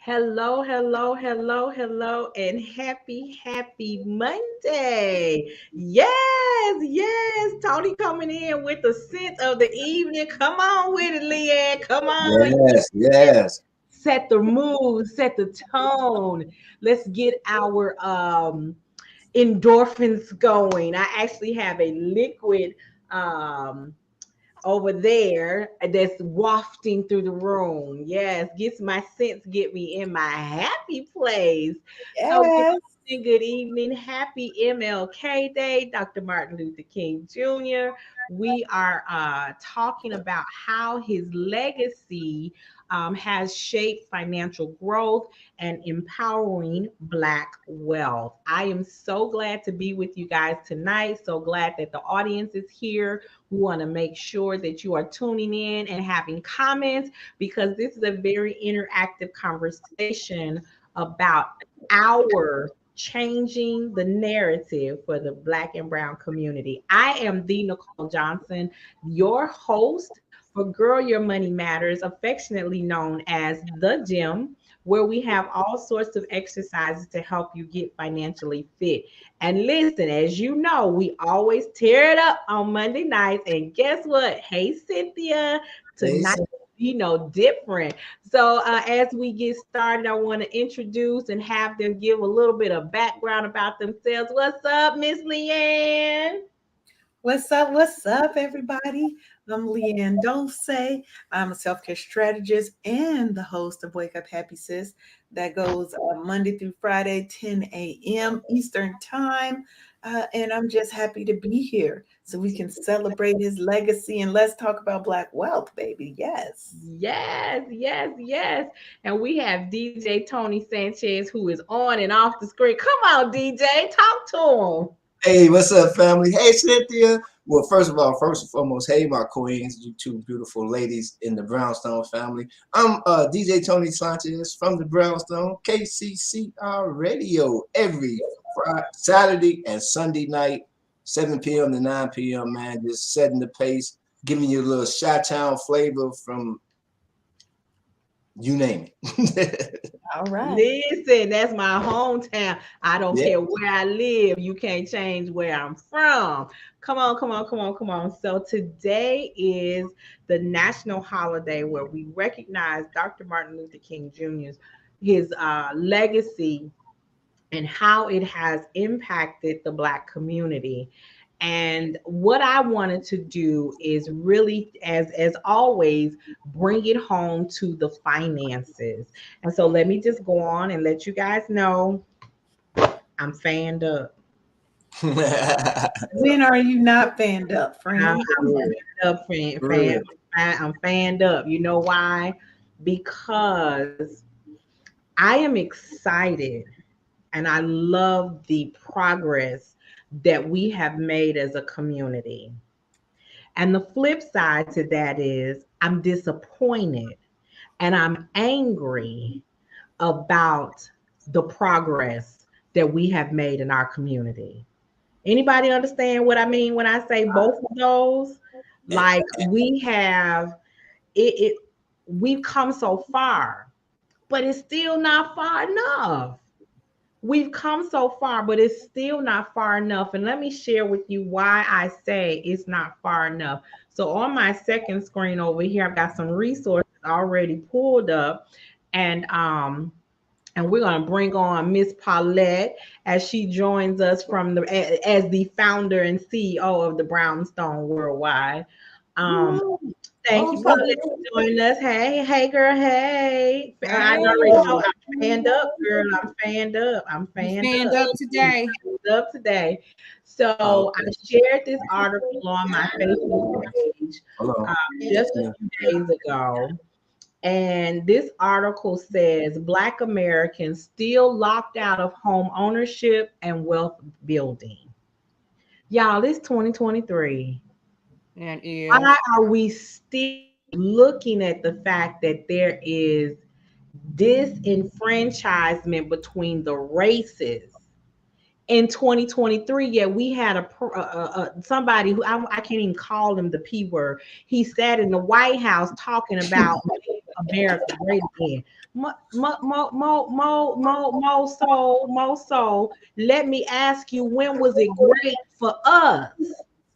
Hello, hello, hello, hello, and happy Monday. Yes. Tony coming in with the scent of the evening. Come on with it, Leanne. Come on. Yes, yes. Set the mood, set the tone. Let's get our endorphins going. I actually have a liquid um over there that's wafting through the room. Yes, gets my sense, get me in my happy place. So Yes. good evening. Happy MLK Day, Dr. Martin Luther King Jr. We are talking about how his legacy has shaped financial growth and empowering Black wealth. I am so glad to be with you guys tonight. So glad that the audience is here. We want to make sure that you are tuning in and having comments because this is a very interactive conversation about our changing the narrative for the Black and Brown community. I am the Nicole Johnson, your host for Girl Your Money Matters, affectionately known as the Gym, where we have all sorts of exercises to help you get financially fit. And listen, as you know, we always tear it up on Monday nights. And guess what? Hey, Cynthia, tonight, Jason. different. So, as we get started, I want to introduce and have them give a little bit of background about themselves. What's up, Miss Leanne? What's up, everybody? I'm Leanne Dose. I'm a self-care strategist and the host of Wake Up Happy Sis that goes Monday through Friday, 10 a.m. Eastern Time. And I'm just happy to be here so we can celebrate his legacy and let's talk about Black wealth, baby. Yes. Yes. And we have DJ Tony Sanchez who is on and off the screen. Come on, DJ, talk to him. Hey, what's up, family? Hey, Cynthia. Well, first of all, first and foremost, hey, my queens, you two beautiful ladies in the Brownstone family. I'm DJ Tony Sanchez from the Brownstone, KCCR Radio, every Friday, Saturday and Sunday night, 7 p.m. to 9 p.m., man. Just setting the pace, giving you a little Chi-Town flavor from you name it. All right. Listen, that's my hometown. I don't Yeah. care where I live. You can't change where I'm from. Come on. So today is the national holiday where we recognize Dr. Martin Luther King Jr.'s his legacy and how it has impacted the Black community. And what I wanted to do is really, as always, bring it home to the finances. And so let me just go on and let you guys know I'm fanned up. When are you not fanned up, I'm, friend? I'm Come on. fanned up, Good. I'm fanned up. You know why? Because I am excited and I love the progress that we have made as a community. And the flip side to that is I'm disappointed and I'm angry about the progress that we have made in our community. Anybody understand what I mean when I say both of those? Like we have it we've come so far, but it's still not far enough. We've come so far, but it's still not far enough. And let me share with you why I say it's not far enough. So on my second screen over here, I've got some resources already pulled up. And we're gonna bring on Miss Paulette as she joins us from as the founder and CEO of the Brownstone Worldwide. Um, Thank you, Paulette, for joining us. Hey, girl. Hey. I already know I'm fanned up, girl. I'm fanned up. I'm You fanned stand up. up today. Fanned up today. So I Okay. shared this article on my Facebook page Hold on. just a few days ago. And this article says Black Americans still locked out of home ownership and wealth building. Y'all, it's 2023. And is Why are we still looking at the fact that there is disenfranchisement between the races in 2023? Yeah, we had somebody who I can't even call him the P word. He sat in the White House talking about America great again. Mo, so let me ask you, when was it great for us?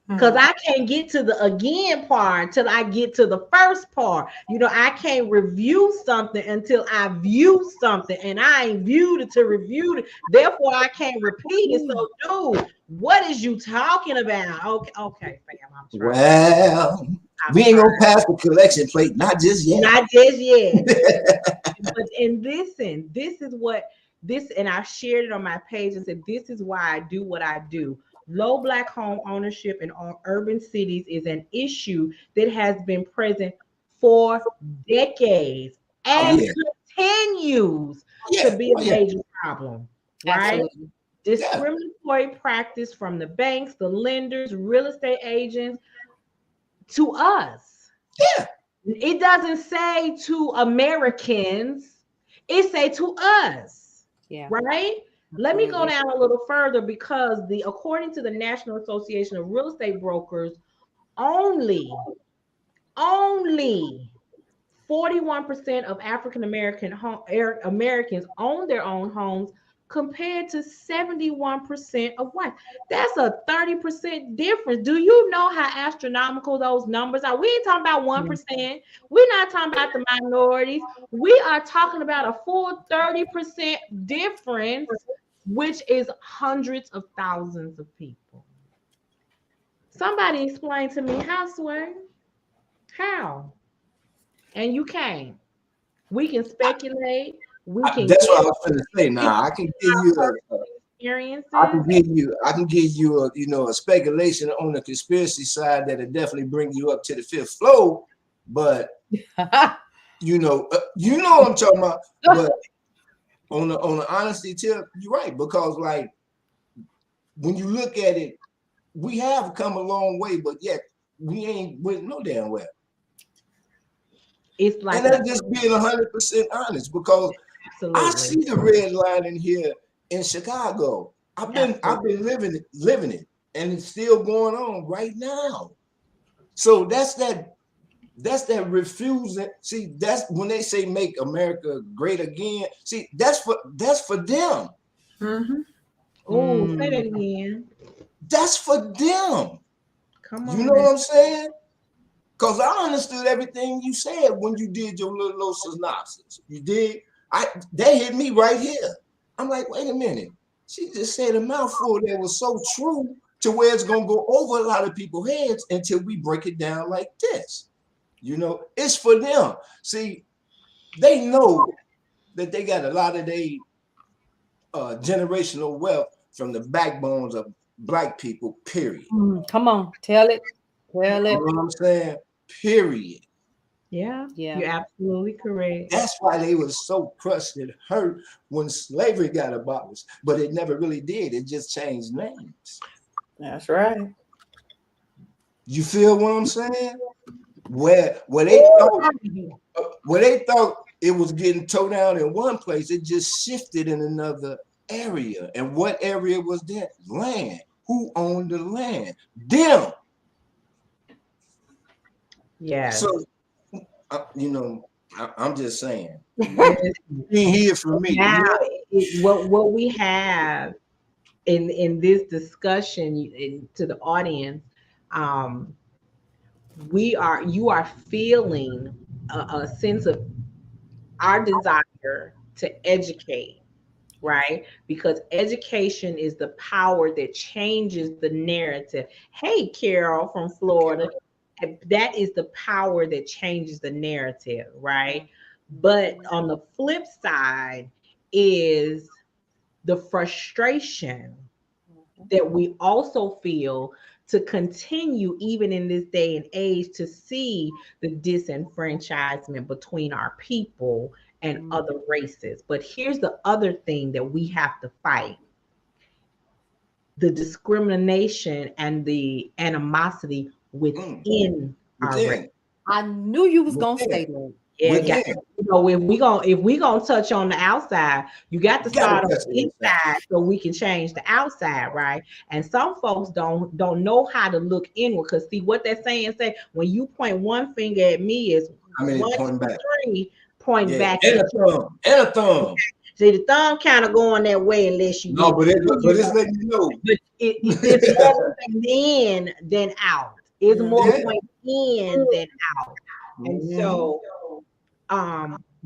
Because I can't get to the again part until I get to the first part. You know, I can't review something until I view something, and I ain't viewed it to review it. Therefore, I can't repeat it. So, dude, what is you talking about? Okay, fam, I'm trying. Well, we ain't gonna pass the collection plate, not just yet. Not just yet. But and listen, this is what this, and I shared it on my page and said, this is why I do what I do. Low Black home ownership in urban cities is an issue that has been present for decades and continues to be a major problem, right? Absolutely. Discriminatory practice from the banks, the lenders, real estate agents to us. Yeah. It doesn't say to Americans, it say to us. Yeah. Right? Let me go down a little further, because according to the National Association of Real Estate Brokers, only 41% of African Americans own their own homes, compared to 71% of whites. That's a 30% difference. Do you know how astronomical those numbers are? We ain't talking about 1%. We're not talking about the minorities. We are talking about a full 30% difference, which is hundreds of thousands of people. Somebody explain to me how, Sway? How? And you can't. We can speculate. We can. That's what I was going to say. Now I can give you experiences. I can give you a speculation on the conspiracy side that'll definitely bring you up to the fifth floor. But you know what I'm talking about. But on the honesty tip, you're right, because like when you look at it, we have come a long way, but yet we ain't went no damn well. It's like, and that's just being 100% honest, because I see the red line in here in Chicago. I've been living it, and it's still going on right now. So that's that refusing. See, that's when they say make America great again. See, that's for them. Mm-hmm. Oh, say that again. That's for them. Come on. You know what I'm saying? Because I understood everything you said when you did your little synopsis. You did. That hit me right here. I'm like, wait a minute. She just said a mouthful that was so true, to where it's gonna go over a lot of people's heads until we break it down like this. You know, it's for them. See, they know that they got a lot of their generational wealth from the backbones of Black people, period. Come on, tell it. You know what I'm saying? Period. Yeah, you're absolutely correct. That's why they were so crushed and hurt when slavery got abolished, but it never really did. It just changed names. That's right. You feel what I'm saying? Where they thought it was getting towed down in one place, it just shifted in another area. And what area was that? Land. Who owned the land? Them. Yeah. So, I'm just saying. Being here for me. Now, what we have in this discussion to the audience, you are feeling a sense of our desire to educate, right? Because education is the power that changes the narrative. Hey, Carol from Florida, that is the power that changes the narrative, right? But on the flip side is the frustration that we also feel to continue, even in this day and age, to see the disenfranchisement between our people and other races. But here's the other thing that we have to fight: the discrimination and the animosity within our race. I knew you was gonna say that. Yeah, if we gonna touch on the outside, you got to start on the inside so we can change the outside, right? And some folks don't know how to look inward, because see what they're saying. Say when you point one finger at me is I mean, One, pointing two, back. three, point Yeah, back and at a thumb, and a thumb. See, the thumb kind of going that way unless you No, get, but you it's know, letting you know. but it's more pointing in than out. It's more Yeah. pointing in than out. And Mhm. so,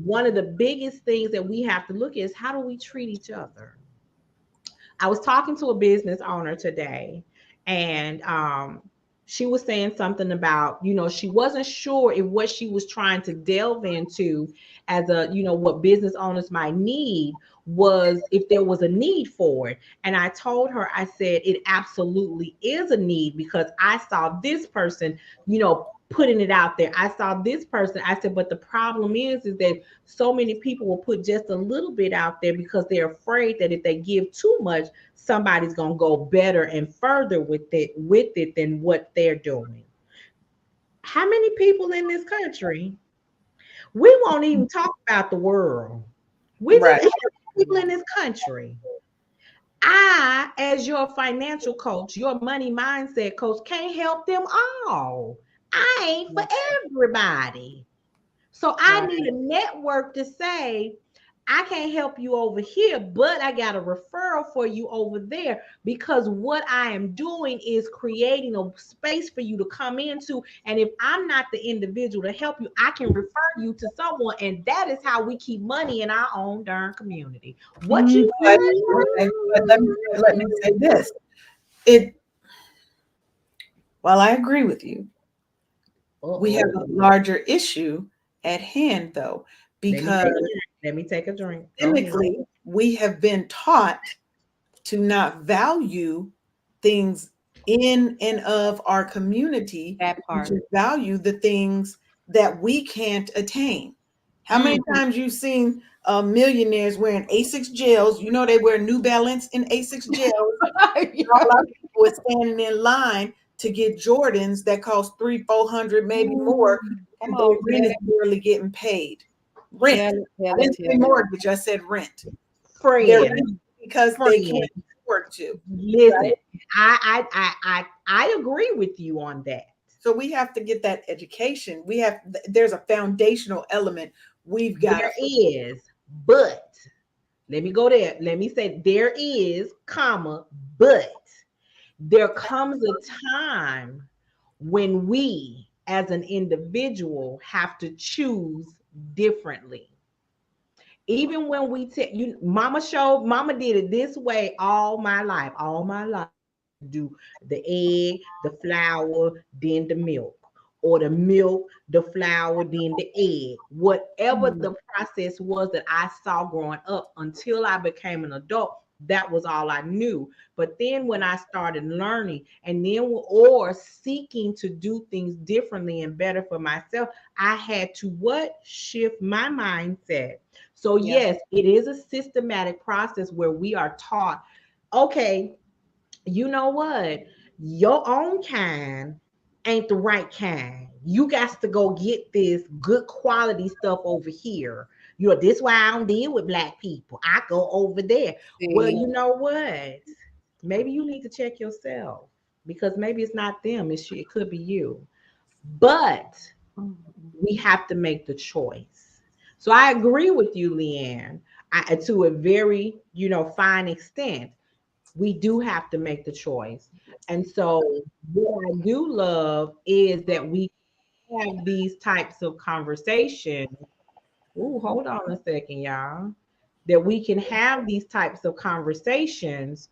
one of the biggest things that we have to look at is how do we treat each other? I was talking to a business owner today, and she was saying something about, she wasn't sure if what she was trying to delve into as a, what business owners might need was if there was a need for it. And I told her, I said, it absolutely is a need because I saw this person, putting it out there. I saw this person. I said, but the problem is that so many people will put just a little bit out there because they're afraid that if they give too much, somebody's going to go better and further with it than what they're doing. How many people in this country? We won't even talk about the world. We just Right. have people in this country. I, as your financial coach, your money mindset coach, can't help them all. I ain't for everybody. So I Right. need a network to say, I can't help you over here, but I got a referral for you over there because what I am doing is creating a space for you to come into. And if I'm not the individual to help you, I can refer you to someone. And that is how we keep money in our own darn community. What you But say? okay, but let me say this. It While I agree with you, we have a Uh-oh. larger issue at hand though, Let me because take a drink. Let me take a drink. Go ahead. systemically we have been taught to not value things in and of our community, That and part. to value the things that we can't attain. How many Mm. times you've seen millionaires wearing Asics gels? You know they wear New Balance in Asics gels. A lot of people are standing in line to get Jordans that cost 300, 400, maybe more, Come and on, their rent tell is it, barely getting paid. Rent. tell it, I tell it, didn't say tell it. mortgage. I said rent. They're Friend, renting because they friend. can't afford to. Listen, Right? I agree with you on that. So we have to get that education. There's a foundational element we've got to. There is, but let me go there. Let me say there is, comma, but there comes a time when we as an individual have to choose differently. Even when we tell you, mama did it this way all my life. I used to do the egg, the flour, then the milk, or the milk, the flour, then the egg. Whatever Mm. the process was that I saw growing up until I became an adult, that was all I knew. But then when I started learning and then or seeking to do things differently and better for myself, I had to what? Shift my mindset. So, Yeah, yes, it is a systematic process where we are taught, okay, you know what? Your own kind ain't the right kind. You got to go get this good quality stuff over here. This why I don't deal with black people. I go over there. Well, see, you know what? Maybe you need to check yourself because maybe it's not them. It could be you. But we have to make the choice. So I agree with you, Leanne. To a very, fine extent, we do have to make the choice. And so what I do love is that we have these types of conversations. Ooh, hold on a second, y'all. That we can have these types of conversations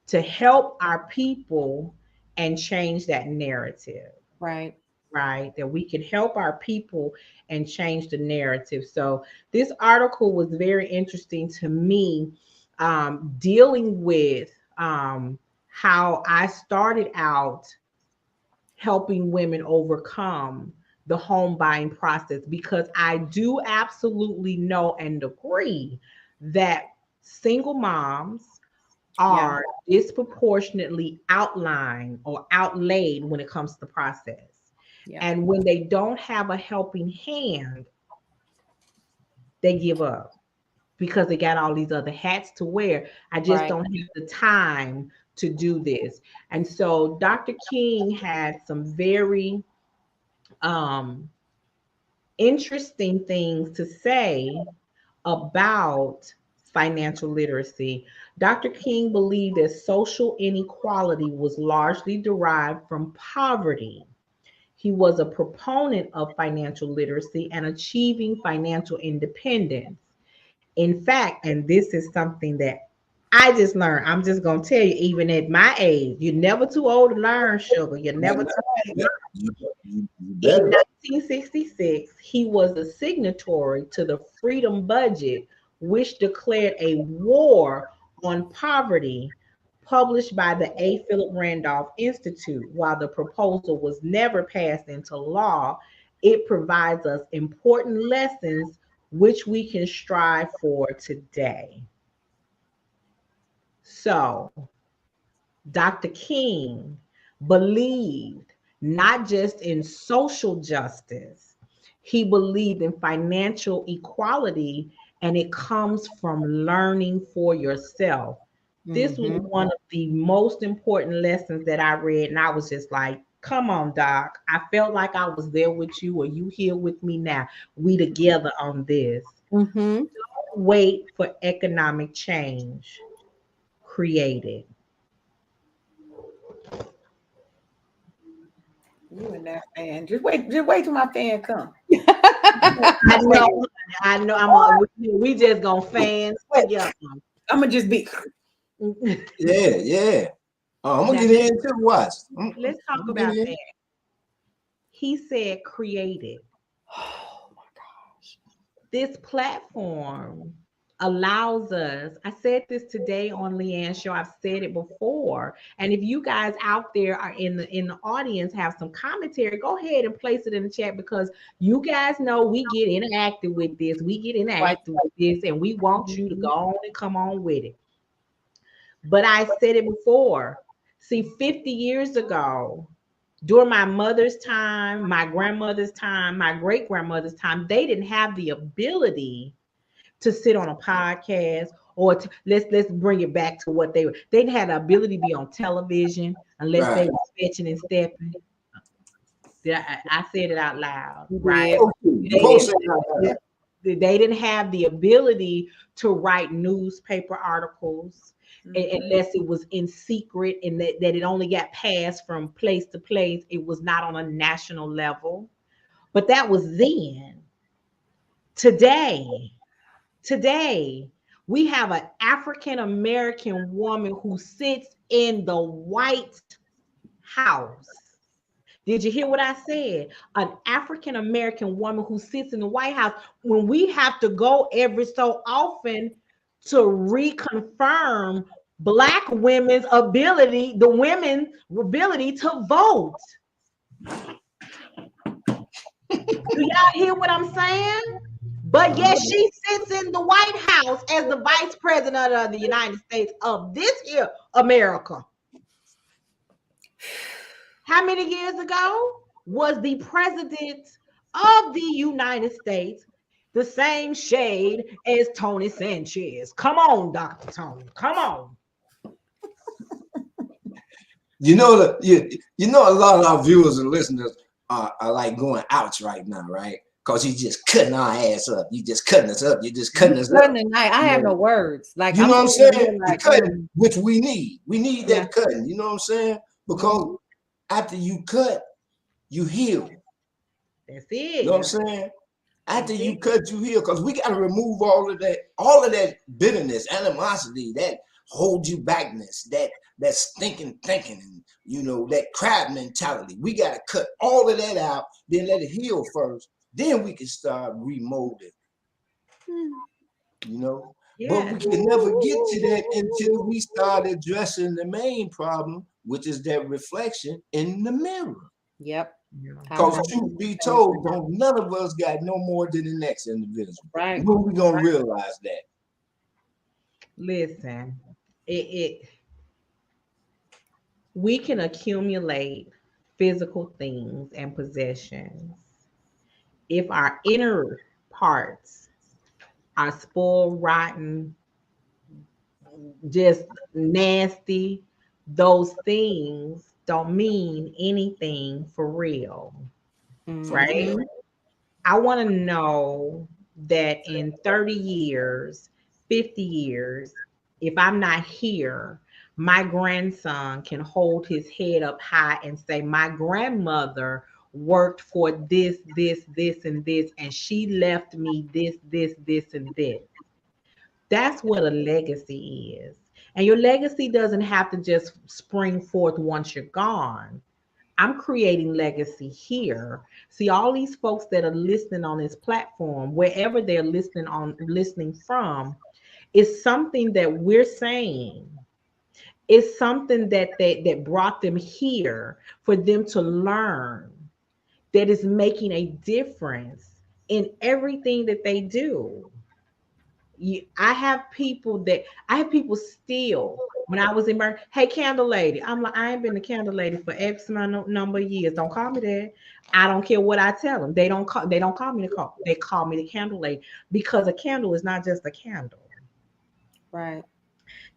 to help our people and change that narrative, right. right? That we can help our people and change the narrative. So this article was very interesting to me, dealing with how I started out helping women overcome the home buying process because I do absolutely know and agree that single moms Yeah. are disproportionately outlined or outlaid when it comes to the process. Yeah, And when they don't have a helping hand, they give up because they got all these other hats to wear. I just right. don't have the time to do this. And so Dr. King had some very um interesting things to say about financial literacy. Dr. King believed that social inequality was largely derived from poverty. He was a proponent of financial literacy and achieving financial independence. In fact, and this is something that I just learned, I'm just going to tell you, even at my age, you're never too old to learn, sugar. You're never too old to You in better. 1966, he was a signatory to the Freedom Budget, which declared a war on poverty, published by the A. Philip Randolph Institute. While the proposal was never passed into law, it provides us important lessons which we can strive for today. So, Dr. King believed not just in social justice, he believed in financial equality, and it comes from learning for yourself. This was Mm-hmm. one of the most important lessons that I read, and I was just like, come on, Doc. I felt like I was there with you, or you here with me now. We together on this. Mm-hmm. Wait for economic change. Create it. You and that fan. Just wait till my fan come. I know, I know. We just gonna fans together. I'm gonna just be. Yeah, yeah. I'm gonna Now, get in too. Watch. let's I'm talk gonna get about in. that. He said created. Oh my gosh. This platform allows us. I said this today on Leanne's show. I've said it before. And if you guys out there are in the audience have some commentary, go ahead and place it in the chat, because you guys know we get interactive with this. We get Right. interactive with this, and we want you to go on and come on with it. But I said it before. See, 50 years ago, during my mother's time, my grandmother's time, my great grandmother's time, they didn't have the ability to sit on a podcast, or let's bring it back to what they were. They didn't have the ability to be on television unless they Right. were fetching and stepping. I said it out loud, You right? did. Okay. They Both didn't say that. they didn't have the ability to write newspaper articles unless it was in secret, and that it only got passed from place to place. It was not on a national level. But that was then. Today, today, we have an African American woman who sits in the White House. Did you hear what I said? An African American woman who sits in the White House, when we have to go every so often to reconfirm Black women's ability, the women's ability to vote. Do y'all hear what I'm saying? But yet she sits in the White House as the vice president of the United States of this here America. How many years ago was the president of the United States the same shade as Tony Sanchez? Come on, Dr. Tony. Come on. You know you know a lot of our viewers and listeners are like going ouch right now, right? Because you just cutting our ass up. You just cutting us up. You just cutting us up. Cutting tonight. I have no words. Like You know I'm what I'm sitting saying? here The like, cutting, which we need. We need Yeah. that cutting. You know what I'm saying? Because after you cut, you heal. That's You know what it. I'm saying? After That's you it. cut, you heal. Because we got to remove all of that bitterness, animosity, that hold you backness, that stinking thinking, and that crab mentality. We got to cut all of that out, then let it heal first. Then we can start remolding. But we Yes. can never get to that until we start addressing the main problem, which is that reflection in the mirror. yep. Yeah. I Because was truth be told, don't none of us got no more than the next individual. right. When we gonna realize that? Listen, it we can accumulate physical things and possessions. If our inner parts are spoiled, rotten, just nasty, those things don't mean anything for real, right? Mm-hmm. I want to know that in 30 years, 50 years, if I'm not here, my grandson can hold his head up high and say, my grandmother worked for this, and this, and she left me this, and this. That's what a legacy is. And your legacy doesn't have to just spring forth once you're gone. I'm creating legacy here. See, all these folks that are listening on this platform, wherever they're listening from, is something that we're saying. It's something that brought them here for them to learn, that is making a difference in everything that they do. I have people still when I was in Mer, hey candle lady. I'm like, I ain't been a candle lady for X number of years. Don't call me that. I don't care what I tell them. They don't call me the call. They call me the candle lady because a candle is not just a candle. Right.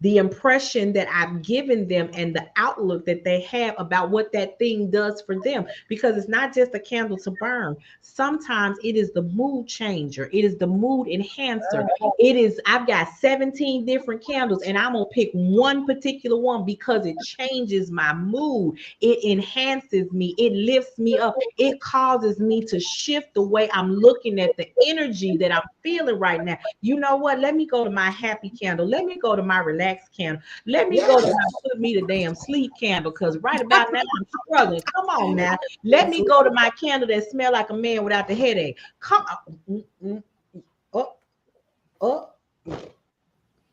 The impression that I've given them and the outlook that they have about what that thing does for them. Because it's not just a candle to burn. Sometimes it is the mood changer, it is the mood enhancer. It is, I've got 17 different candles, and I'm gonna pick one particular one because it changes my mood, it enhances me, it lifts me up, it causes me to shift the way I'm looking at the energy that I'm feeling right now. You know what? Let me go to my happy candle. Let me go to my relaxed candle. Let me go to Yeah. my put me to damn sleep candle because right about now I'm struggling. Come on now. Let me go to my candle that smell like a man without the headache. Come on. Oh, oh.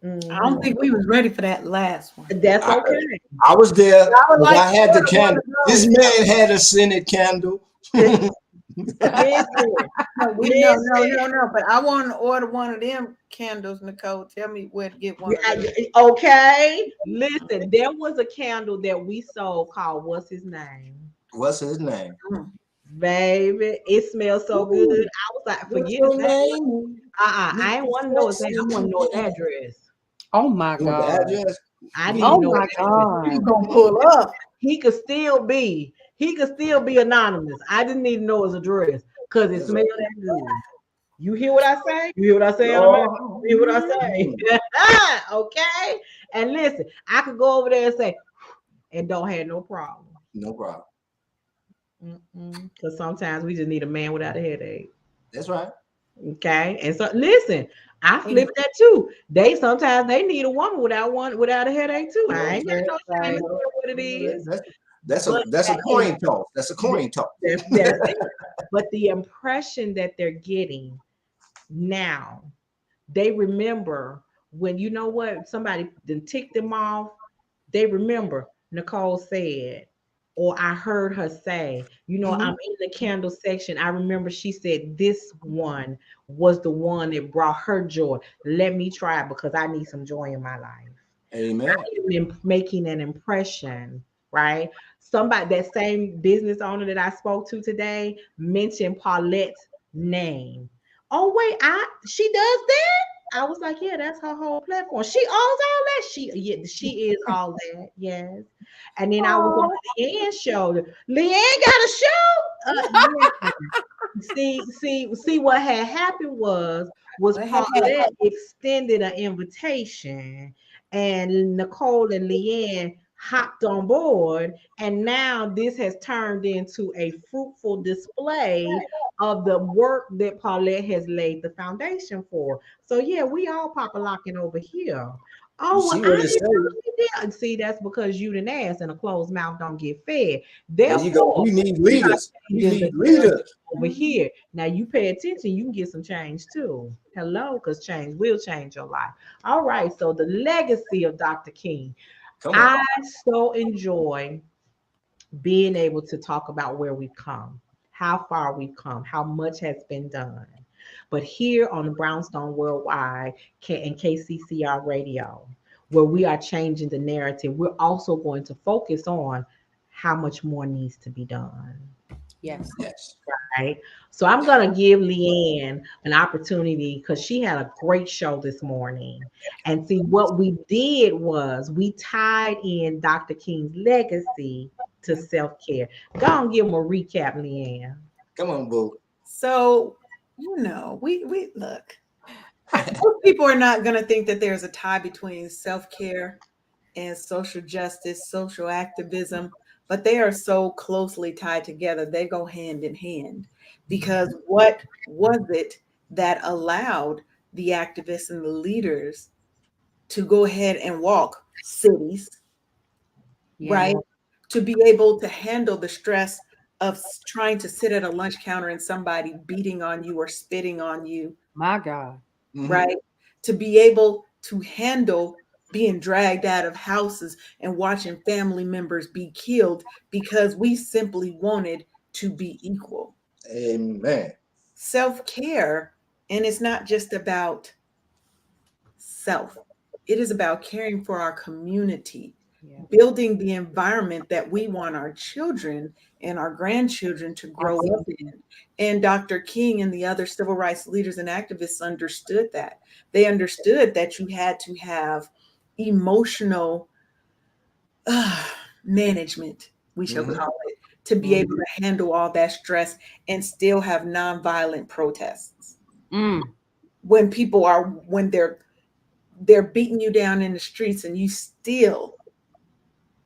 I don't Mhm. think we was ready for that last one. That's I, okay. I was there I would because like I to had the order one candle. of This those. man had a scented candle. Listen, No, listen. no. But I want to order one of them candles, Nicole. Tell me where to get one of those. Okay. Listen, there was a candle that we sold called what's his name? What's his name? Mm. Baby, it smells so good. Ooh, I was like, what's forget his your name. name? I ain't Mr. want to know his name. I want to know his Sexy. address. Oh my You want the God. address? I need to Oh know my his address. He's God. gonna pull up. He could still be anonymous. I didn't need to know his address because it That's right. smelled that good. You hear what I say? You hear what I say on the mic? Oh, You hear what I say? Okay. And listen, I could go over there and say, and don't have no problem. no problem. Because sometimes we just need a man without a headache. That's right. Okay. And so listen, I And flipped that too. They sometimes they need a woman without a headache too. I ain't got Okay. no shame in Right. saying what it is. That's But a that coin toss. That's a coin toss. that's it. But the impression that they're getting now, they remember when you know what somebody then ticked them off. They remember Nicole said, or I heard her say, I'm mhm. in the candle section. I remember she said this one was the one that brought her joy. Let me try it because I need some joy in my life. Amen. Making an impression, right? Somebody, that same business owner that I spoke to today mentioned Paulette's name. Oh wait, she does that? I was like, yeah, that's her whole platform. She owns all that. She is all that. Yes. And then I was on Oh, Leanne's show. Leanne got a show. Yeah. See what had happened was what had happened? Paulette extended an invitation, and Nicole and Leanne hopped on board, and now this has turned into a fruitful display of the work that Paulette has laid the foundation for. So yeah, we all pop a locking over here. You Oh, well, see what I it didn't says? know you did. See, that's because you didn't ask, and a closed mouth don't get fed. There you go. Therefore, We need we are leaders. We changing the need narrative leaders. over here. Now you pay attention, you can get some change too. Hello, because change will change your life. All right, so the legacy of Dr. King. Come on. I so enjoy being able to talk about where we've come, how far we've come, how much has been done. But here on the Brownstone Worldwide and KCCR Radio, where we are changing the narrative, we're also going to focus on how much more needs to be done. Yes. Yes. Right. So I'm going to give Leanne an opportunity because she had a great show this morning. And see, what we did was we tied in Dr. King's legacy to self care. Go and give them a recap, Leanne. Come on, boo. So we look. Most people are not going to think that there's a tie between self-care and social justice, social activism, but they are so closely tied together. They go hand in hand because what was it that allowed the activists and the leaders to go ahead and walk cities, Yeah. right? To be able to handle the stress of trying to sit at a lunch counter and somebody beating on you or spitting on you, My God. Mhm. right? To be able to handle being dragged out of houses and watching family members be killed because we simply wanted to be equal. Amen. Self care, and it's not just about self, it is about caring for our community, Yeah. building the environment that we want our children and our grandchildren to grow up Absolutely. in. And Dr. King and the other civil rights leaders and activists understood that. They understood that you had to have emotional uh, management, we shall Mhm. call it, to be Mhm. able to handle all that stress and still have nonviolent protests. Mm. When people are, when they're beating you down in the streets and you still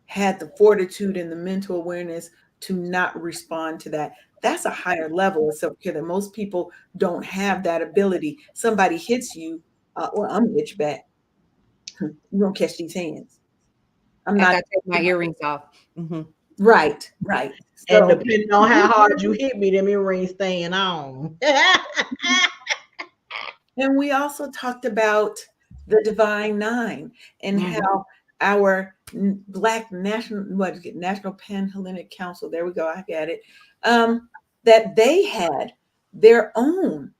had the fortitude and the mental awareness to not respond to that. That's a higher level of self care that most people don't have that ability. Somebody hits you, well, I'm gonna hit you back. You're gonna catch these hands. I'm After not I take my earrings off. Hmm. right, right. And So, depending on how hard you hit me, them earrings staying on. and we also talked about the Divine Nine and Hmm. how our Black National, what is it, National Panhellenic Council, there we go, I got it, that they had their own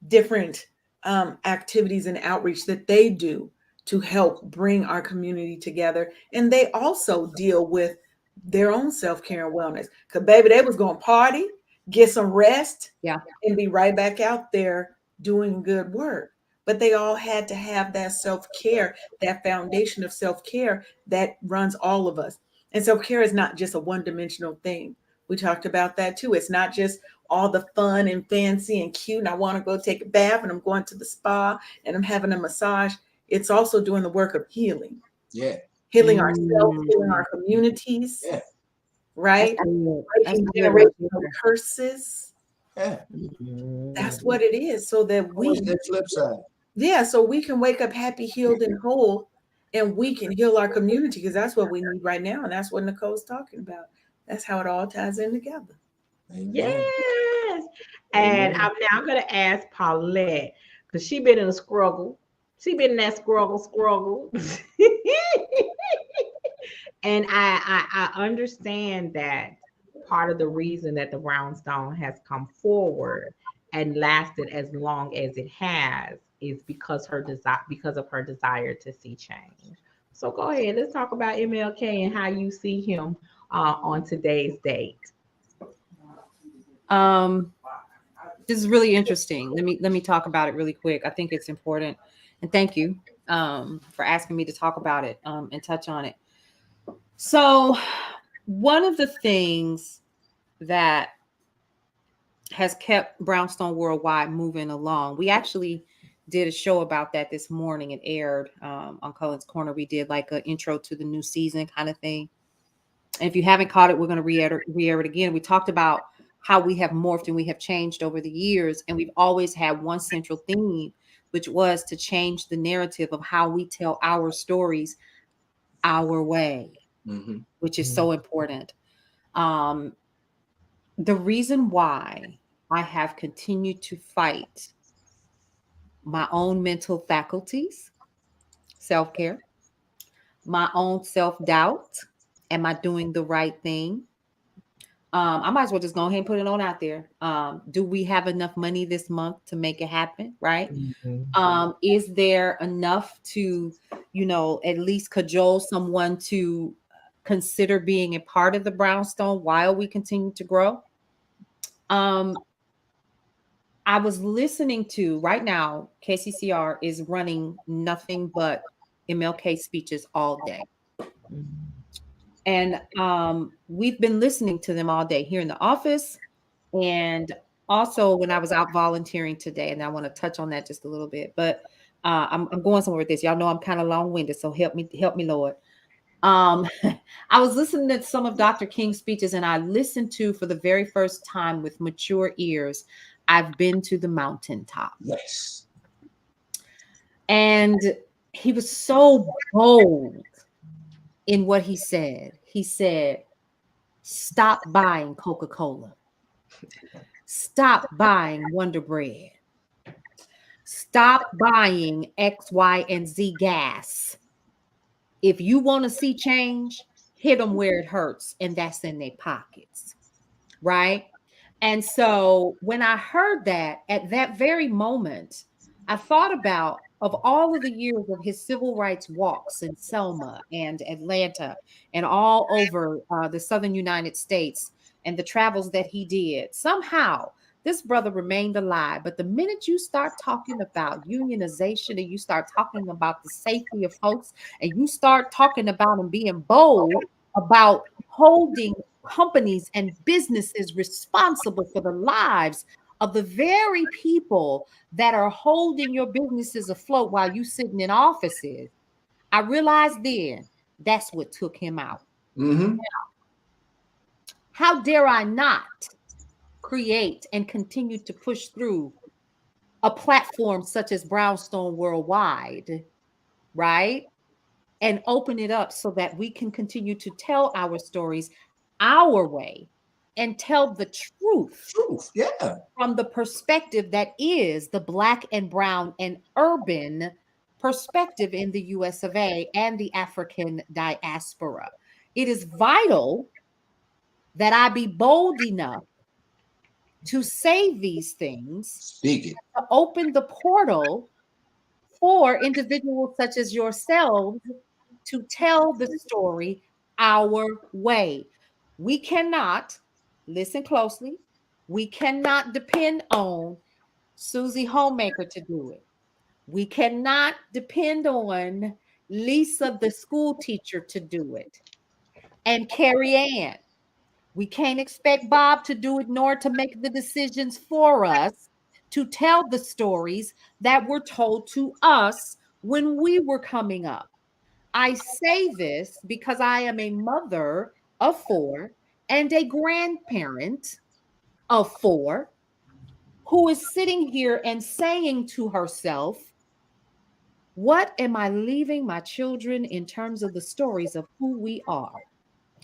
different activities and outreach that they do to help bring our community together. And they also deal with their own self care and wellness. Because, baby, they was going to party, get some rest, Yeah. and be right back out there doing good work. But they all had to have that self care, that foundation of self care that runs all of us. And self care is not just a one dimensional thing. We talked about that too. It's not just all the fun and fancy and cute, and I want to go take a bath and I'm going to the spa and I'm having a massage. It's also doing the work of healing, Yeah. healing ourselves, healing Mm. our communities, Yeah. That's right? good. That's Breaking good right generational there. curses. Yeah. That's Mhm. what it is, so that Always we, that flip side. yeah, so we can wake up happy, healed, and whole, and we can heal our community because that's what we need right now. And that's what Nicole's talking about. That's how it all ties in together. Amen. Yes. And Amen. I'm now going to ask Paulette because she been in a struggle. She been in that struggle. And I understand that part of the reason that the brownstone has come forward and lasted as long as it has is because of her desire to see change. So go ahead, let's talk about MLK and how you see him on today's date. Um, this is really interesting. Let me talk about it really quick. I think it's important, and thank you for asking me to talk about it and touch on it. So, one of the things that has kept Brownstone Worldwide moving along, we actually did a show about that this morning. It aired on Cullen's Corner. We did like an intro to the new season kind of thing. And if you haven't caught it, we're going to re-air it again. We talked about how we have morphed and we have changed over the years, and we've always had one central theme, which was to change the narrative of how we tell our stories our way, Hmm. which is so important. Um, the reason why I have continued to fight my own mental faculties, self care, my own self doubt, am I doing the right thing? I might as well just go ahead and put it on out there. Do we have enough money this month to make it happen? Right? Mhm. Is there enough to, at least cajole someone to consider being a part of the brownstone while we continue to grow? Um, I was listening to right now, KCCR is running nothing but MLK speeches all day. Mhm. And we've been listening to them all day here in the office and also, when I was out volunteering today, and I want to touch on that just a little bit, but I'm going somewhere with this. Y'all know I'm kind of long-winded, so help me, Lord. Um, I was listening to some of Dr. King's speeches, and I listened to, for the very first time with mature ears, I've been to the mountaintop. Yes. And he was so bold in what he said. He said, stop buying Coca-Cola. Stop buying Wonder Bread. Stop buying X, Y, and Z gas. If you want to see change, hit them where it hurts, and that's in their pockets, right? And so when I heard that, at that very moment, I thought about, of all of the years of his civil rights walks in Selma and Atlanta and all over the southern United States, and the travels that he did, somehow this brother remained alive. But the minute you start talking about unionization, and you start talking about the safety of folks, and you start talking about him being bold about holding companies and businesses responsible for the lives of the very people that are holding your businesses afloat while you sitting in offices, I realized then that's what took him out. Mm-hmm. How dare I not create and continue to push through a platform such as Brownstone Worldwide, right? And open it up so that we can continue to tell our stories our way and tell the truth Yeah. from the perspective that is the Black and brown and urban perspective in the US of A and the African diaspora. It is vital that I be bold enough to say these things, Speak it. to open the portal for individuals such as yourselves to tell the story our way. We cannot, listen closely, we cannot depend on Susie Homemaker to do it. We cannot depend on Lisa, the school teacher, to do it. And Carrie Ann. We can't expect Bob to do it, nor to make the decisions for us, to tell the stories that were told to us when we were coming up. I say this because I am a mother of four and a grandparent of four who is sitting here and saying to herself, what am I leaving my children in terms of the stories of who we are?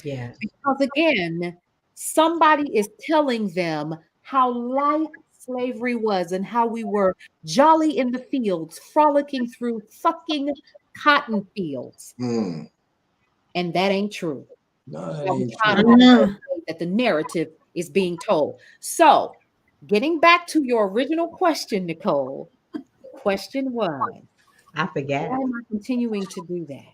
Yeah. Because again, somebody is telling them how light slavery was and how we were jolly in the fields, frolicking through fucking cotton fields. Mm. And that ain't true. No, that So I'm ain't trying true. to say that the narrative is being told. So, getting back to your original question, Nicole, the question was, I why forgot. am I continuing to do that?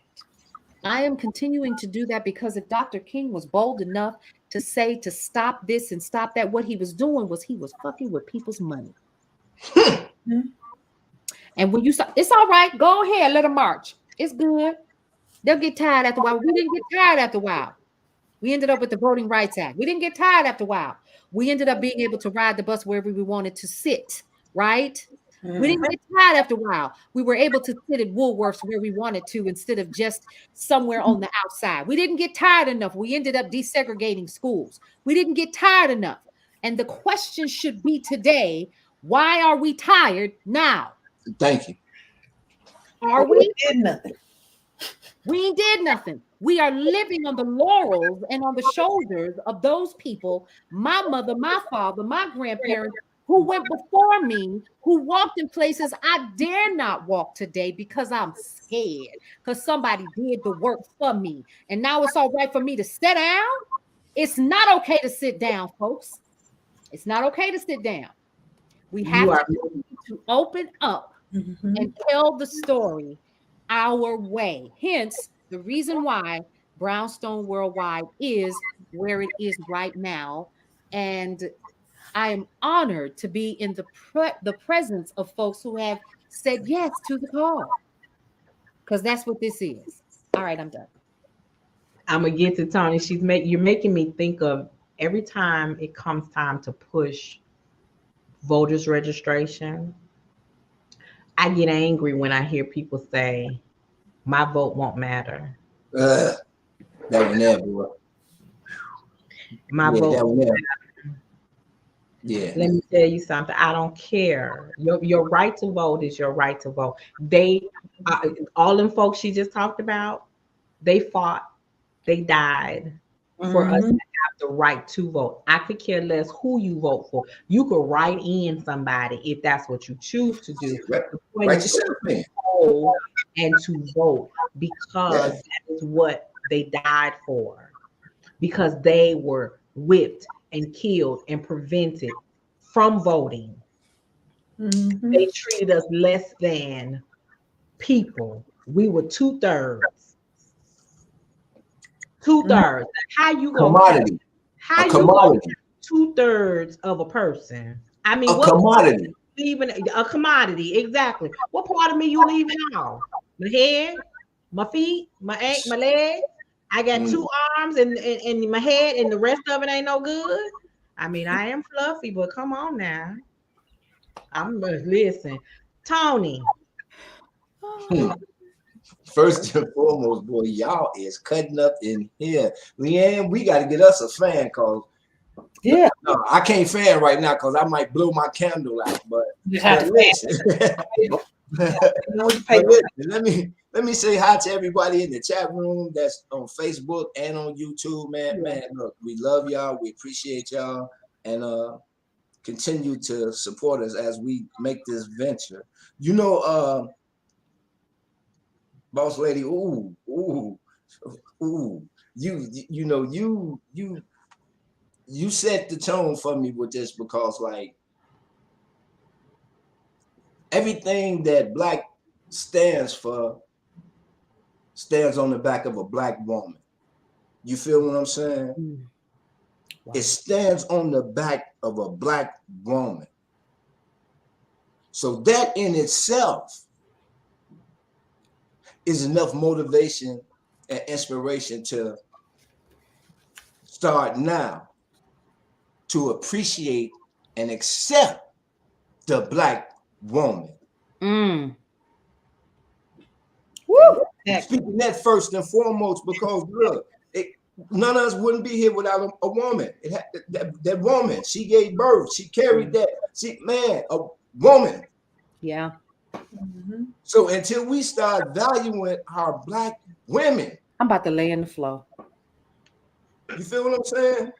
I am continuing to do that because if Dr. King was bold enough to say to stop this and stop that, what he was doing was he was fucking with people's money. And when you stop, it's all right. Go ahead, let them march. It's good. They'll get tired after a while. We didn't get tired after a while. We ended up with the Voting Rights Act. We didn't get tired after a while. We ended up being able to ride the bus wherever we wanted to sit, right? We didn't get tired after a while. We were able to sit at Woolworths where we wanted to instead of just somewhere on the outside. We didn't get tired enough. We ended up desegregating schools. We didn't get tired enough. And the question should be today, why are we tired now? Thank you. Are we? Did nothing. We ain't did nothing. We are living on the laurels and on the shoulders of those people, my mother, my father, my grandparents, who went before me, who walked in places I dare not walk today because I'm scared, because somebody did the work for me. And now it's all right for me to sit down. It's not okay to sit down, folks. It's not okay to sit down. We You have are to open up and tell the story our way. Hence, the reason why Brownstone Worldwide is where it is right now. And I am honored to be in the presence of folks who have said yes to the call, because that's what this is. All right, I'm done. I'm gonna get to Tony. You're making me think of every time it comes time to push voters registration, I get angry when I hear people say my vote won't matter. Uh, that one there, boy. My Yeah, vote that one won't there. matter. Yeah. Let me tell you something. I don't care. Your right to vote is your right to vote. They all them folks she just talked about, they fought, they died for us to Mhm. have the right to vote. I could care less who you vote for. You could write in somebody if that's what you choose to do. Right, The point right is to yourself in. poll and to vote because Yeah. that is what they died for. Because they were whipped and killed and prevented from voting. They Mhm. treated us less than people. We were two-thirds. Mhm. Two-thirds. How you gonna have Commodity. how A you gonna commodity. have two-thirds of a person? I mean, A what part of commodity. you leaving a commodity? Exactly. What part of me you leaving off? My head, my feet, my legs. I got Mm. two arms and my head, and the rest of it ain't no good. I mean, I am fluffy, but come on now. Listen, Tony. Hmm. First and foremost, boy, y'all is cutting up in here. Leanne, we got to get us a fan cause Yeah. no, I can't fan right now because I might blow my candle out. But You just have to listen, know what the but paper. listen, let me say hi to everybody in the chat room that's on Facebook and on YouTube, man. Yeah. Man, look, we love y'all, we appreciate y'all, and continue to support us as we make this venture. You know, boss lady, ooh, you know, you set the tone for me with this because like everything that black stands for stands on the back of a black woman. You feel what I'm saying? Mm. Wow. It stands on the back of a black woman. So that in itself is enough motivation and inspiration to start now to appreciate and accept the black woman. Mm. Woo. Heck. Speaking that first and foremost, because look, none of us wouldn't be here without a woman. That woman, she gave birth, she carried that. A woman. Yeah. Mhm. So until we start valuing our black women, I'm about to lay in the flow. you feel what I'm saying?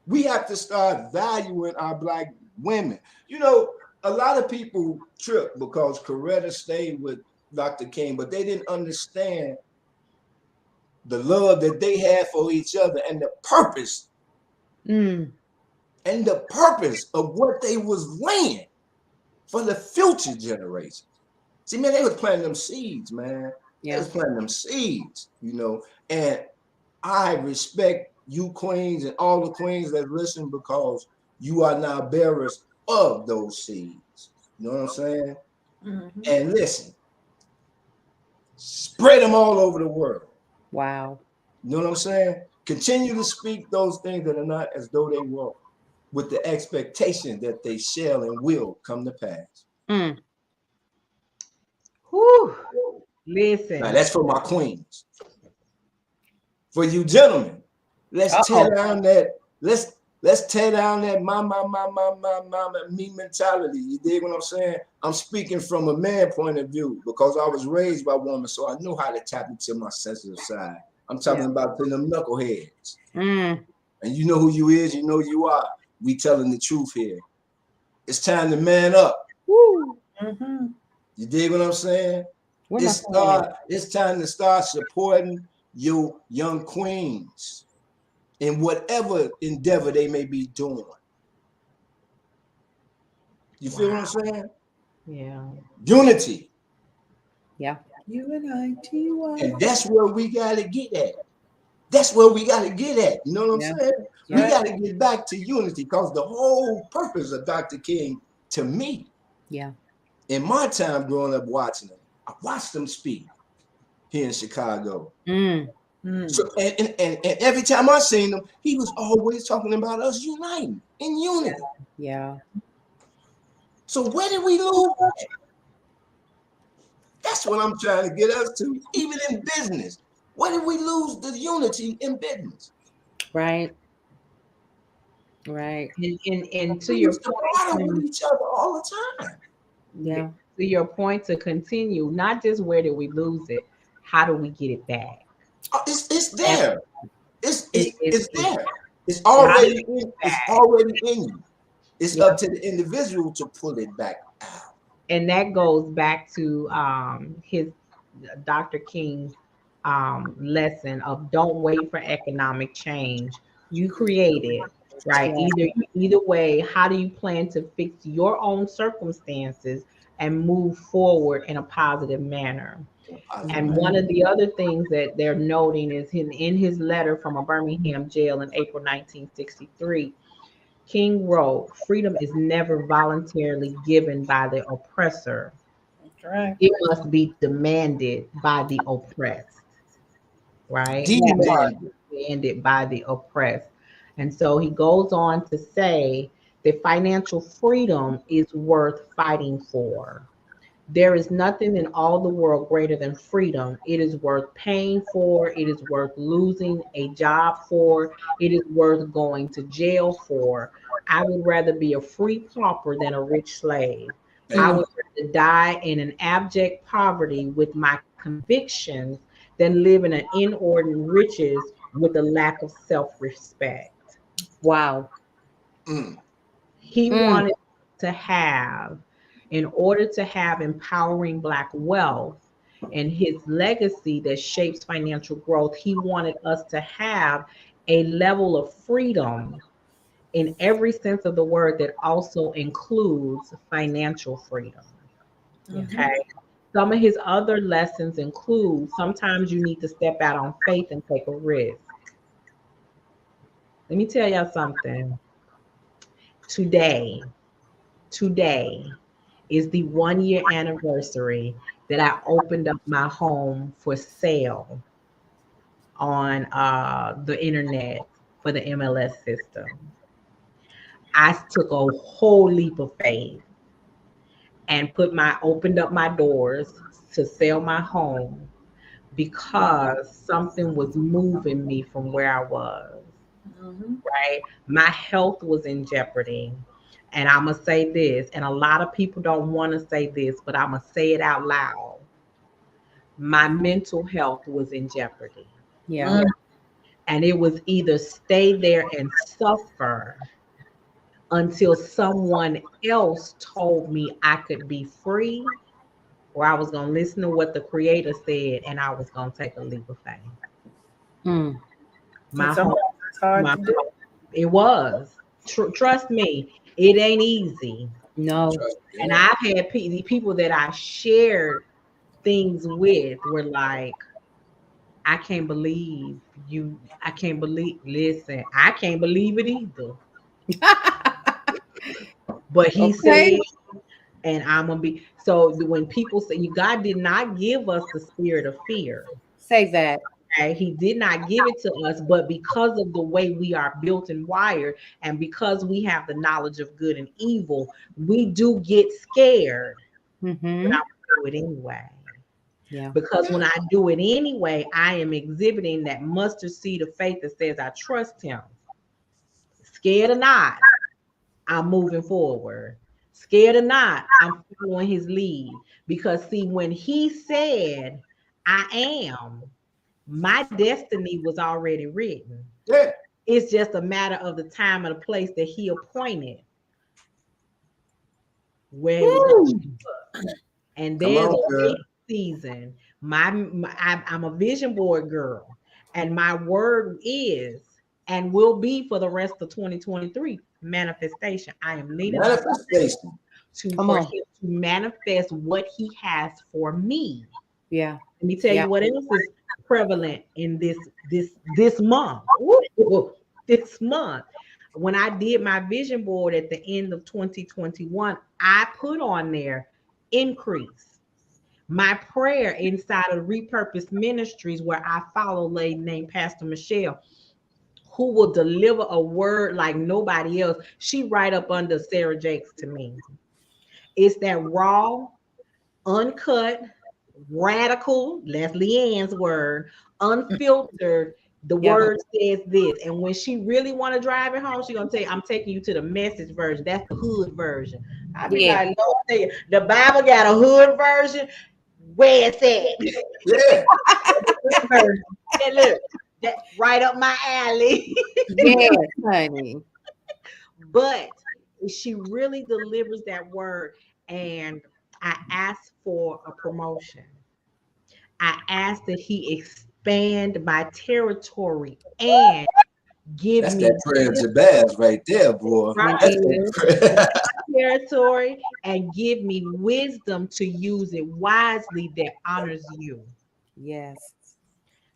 We have to start valuing our black women. You know, a lot of people trip because Coretta stayed with Dr. King, but they didn't understand the love that they had for each other Mm. and the purpose of what they was laying for the future generation. See, man, they was planting them seeds, man. They Yeah. was planting them seeds, you know. And I respect you queens and all the queens that listen because you are now bearers of those seeds. You know what I'm saying? Mhm. And listen, spread them all over the world. Wow. You know what I'm saying? Continue to speak those things that are not as though they were, with the expectation that they shall and will come to pass. Mm. Whew. Now Listen. that's for my queens. For you gentlemen, let's Uh-oh. tear down that. Let's tear down that me mentality. You dig what I'm saying? I'm speaking from a man point of view because I was raised by women, so I know how to tap into my sensitive side. I'm talking Yeah. about to them knuckleheads. Mm. And you know who you is, you know you are. We telling the truth here. It's time to man up. Woo. Mhm. You dig what I'm saying? Where my phone at? It's time to start supporting your young queens in whatever endeavor they may be doing. You feel what I'm Wow. saying? Yeah. Unity. Yeah. UNITY. And that's where we got to get at. That's where we got to get at. You know what I'm Yeah. saying? We Yeah. got to get back to unity because the whole purpose of Dr. King, to me, Yeah. in my time growing up watching him, I watched him speak here in Chicago. Mm. Mm. So and every time I seen him, he was always talking about us uniting in unity. Yeah. So where did we lose? That's what I'm trying to get us to. Even in business, where did we lose the unity in business? Right. Right. And to We your used to battle with point, each other all the time. Yeah. to your point, to continue, not just where did we lose it, how do we get it back? It's And there. It's it, it's it, it's it, there. It's how do already we get in. it It's back? already in you. It's Yeah. up to the individual to pull it back out. And that goes back to his Dr. King's lesson of don't wait for economic change. You create it, right? Yeah. Either way, how do you plan to fix your own circumstances and move forward in a positive manner? In a positive And manner. one of the other things that they're noting is in his letter from a Birmingham jail in April 1963, King wrote, freedom is never voluntarily given by the oppressor. That's right. It must be demanded by the oppressed, right? Yeah. You are Demand. demanded by the oppressed. And so he goes on to say that financial freedom is worth fighting for. There is nothing in all the world greater than freedom. It is worth paying for. It is worth losing a job for. It is worth going to jail for. I would rather be a free pauper than a rich slave. I Amen. Mm. would rather die in an abject poverty with my convictions than live in an inordinate riches with a lack of self respect. Wow. Mm. He Mm. wanted to have, in order to have empowering Black wealth and his legacy that shapes financial growth, he wanted us to have a level of freedom in every sense of the word that also includes financial freedom. Yeah. Mm-hmm. Okay. Some of his other lessons include sometimes you need to step out on faith and take a risk. Let me tell y'all something. Today, today is the 1 year anniversary that I opened up my home for sale on the internet for the MLS system. I took a whole leap of faith and opened up my doors to sell my home because something was moving me from where I was, Mm-hmm. right? My health was in jeopardy. And I'm going to say this, and a lot of people don't want to say this, but I'm going to say it out loud. My mental health was in jeopardy. Yeah. Mm-hmm. And it was either stay there and suffer until someone else told me I could be free, or I was going to listen to what the creator said and I was going to take a leap of faith. Mm. And My home, sometimes it's hard my to do. it was. Trust me, it ain't easy. No. Trust me. And Yeah. I've had the people that I shared things with were like, I can't believe you. I can't believe, listen, I can't believe it either. But he Okay. said, and I'm going to be. So when people say, God did not give us the spirit of fear. Say that. Okay? He did not give it to us, but because of the way we are built and wired, and because we have the knowledge of good and evil, we do get scared, but Mm-hmm. I will do it anyway. Yeah. Because when I do it anyway, I am exhibiting that mustard seed of faith that says I trust him. Scared or not, I'm moving forward. Scared or not, I'm following his lead. Because see, when he said, I am, my destiny was already written. Yeah. It's just a matter of the time and the place that he appointed where it was going to Woo. show up. And Come there's on, a girl. waiting season. I'm a vision board girl, and my word is and will be for the rest of 2023 manifestation. I am leaning on Manifestation. Come for on. him to manifest what he has for me. Yeah. Let me tell Yeah. you what else is prevalent in this month. Ooh, this month. When I did my vision board at the end of 2021, I put on there increase. My prayer inside of Repurposed Ministries, where I follow a lady named Pastor Michelle, who will deliver a word like nobody else. She right up under Sarah Jakes to me. It's that raw, uncut, radical, that's Leanne's word, unfiltered. The Yeah. word says this. And when she really want to drive it home, she gonna tell you, I'm taking you to the message version. That's the hood version. I be Yeah. like, Lord, tell you, the Bible got a hood version. Where it's at? Yeah. Hood version. And look, that right up my alley. Yes, honey. But she really delivers that word. And I asked for a promotion. I asked that he expand my territory and give That's me that prayer of Jabez right there, boy. right That's It that prayer. territory and give me wisdom to use it wisely that honors you. Yes.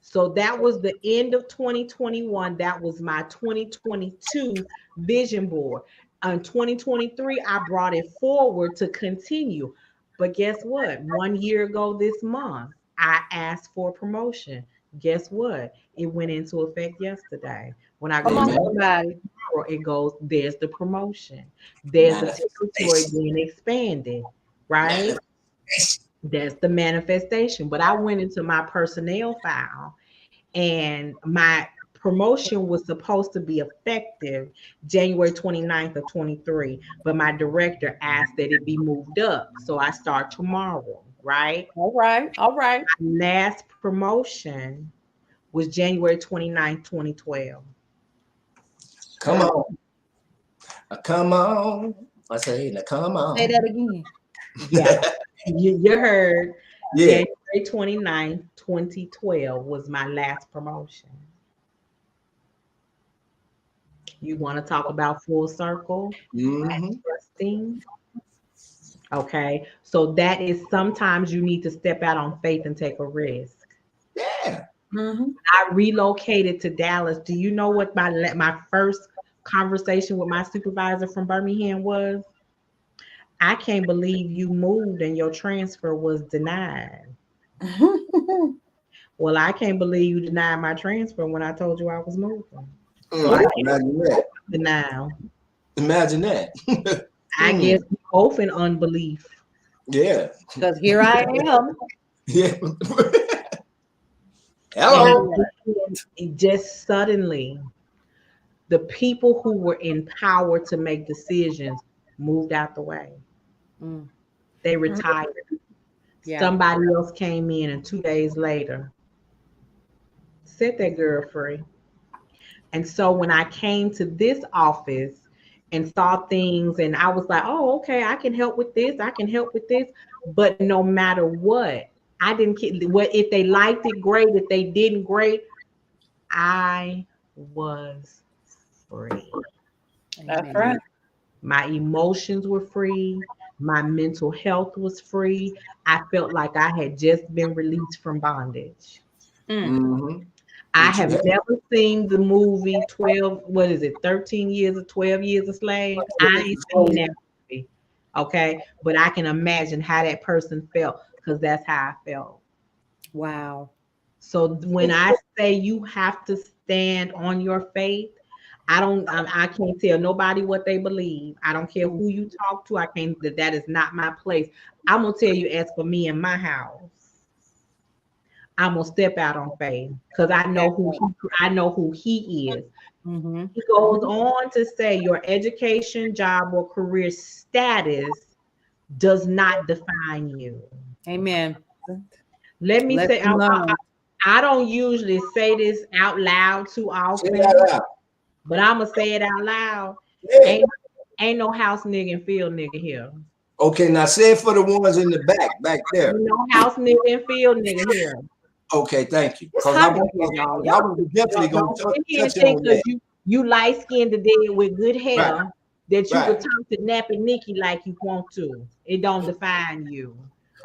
So that was the end of 2021. That was my 2022 vision board. In 2023, I brought it forward to continue. But guess what? 1 year ago this month, I asked for a promotion. Guess what? It went into effect yesterday. When I Come go on, to Amen. somebody. tomorrow, it goes, there's the promotion. There's the territory Manifestation. being expanded, right? Manifestation. That's the manifestation. But I went into my personnel file and my promotion was supposed to be effective January 29th of 23, but my director asked that it be moved up. So I start tomorrow, right? All right. All right. Last promotion was January 29th, 2012. Come on. Come on. I say, now come Say on. that again. Yeah, you heard. Yeah. January 29th, 2012 was my last promotion. You want to talk about full circle? Mm-hmm. Trusting. Okay. So that is sometimes you need to step out on faith and take a risk. Yeah. Mm-hmm. I relocated to Dallas. Do you know what my first conversation with my supervisor from Birmingham was? I can't believe you moved and your transfer was denied. Well, I can't believe you denied my transfer when I told you I was moving. So I can't Imagine that. deny. Imagine that. I Mm. guess we both in unbelief. Yeah. Because here I am. Yeah. And Hello. it just suddenly, the people who were empowered to make decisions moved out the way. Mm. They retired. Yeah. Somebody else came in, and 2 days later, set that girl free. And so when I came to this office and saw things, and I was like, oh, okay, I can help with this, I can help with this. But no matter what, I didn't care. What if they liked it, great. If they didn't, great. I was free. That's Amen. right. My emotions were free. My mental health was free. I felt like I had just been released from bondage. Mm. Mm-hmm. I What you have have? never seen the movie 12, what is it, 13 years or 12 years a slave. I ain't seen that movie. Okay. But I can imagine how that person felt because that's how I felt. Wow. So when I say you have to stand on your faith, I can't tell nobody what they believe. I don't care Mm. who you talk to. I can't, that is not my place. I'm gonna tell you, as for me and my house, I'm gonna step out on faith because I know who he is. Mm-hmm. He goes on to say your education, job, or career status does not define you. Amen. Let me say, Lesson learned. I don't usually say this out loud too Say often, that out. but I'm gonna say it out loud. Yeah. Ain't no house nigga and field nigga here. Okay, now say it for the ones in the back there. Ain't no house nigga and field nigga here. Okay, thank you. It's Because I hot in was, here, y'all. I Y'all. was definitely going Don't to sit here and touch think on because that. you light skinned today with good Right, hair that you could right. talk to Nappy Nikki like you want to. It don't define you.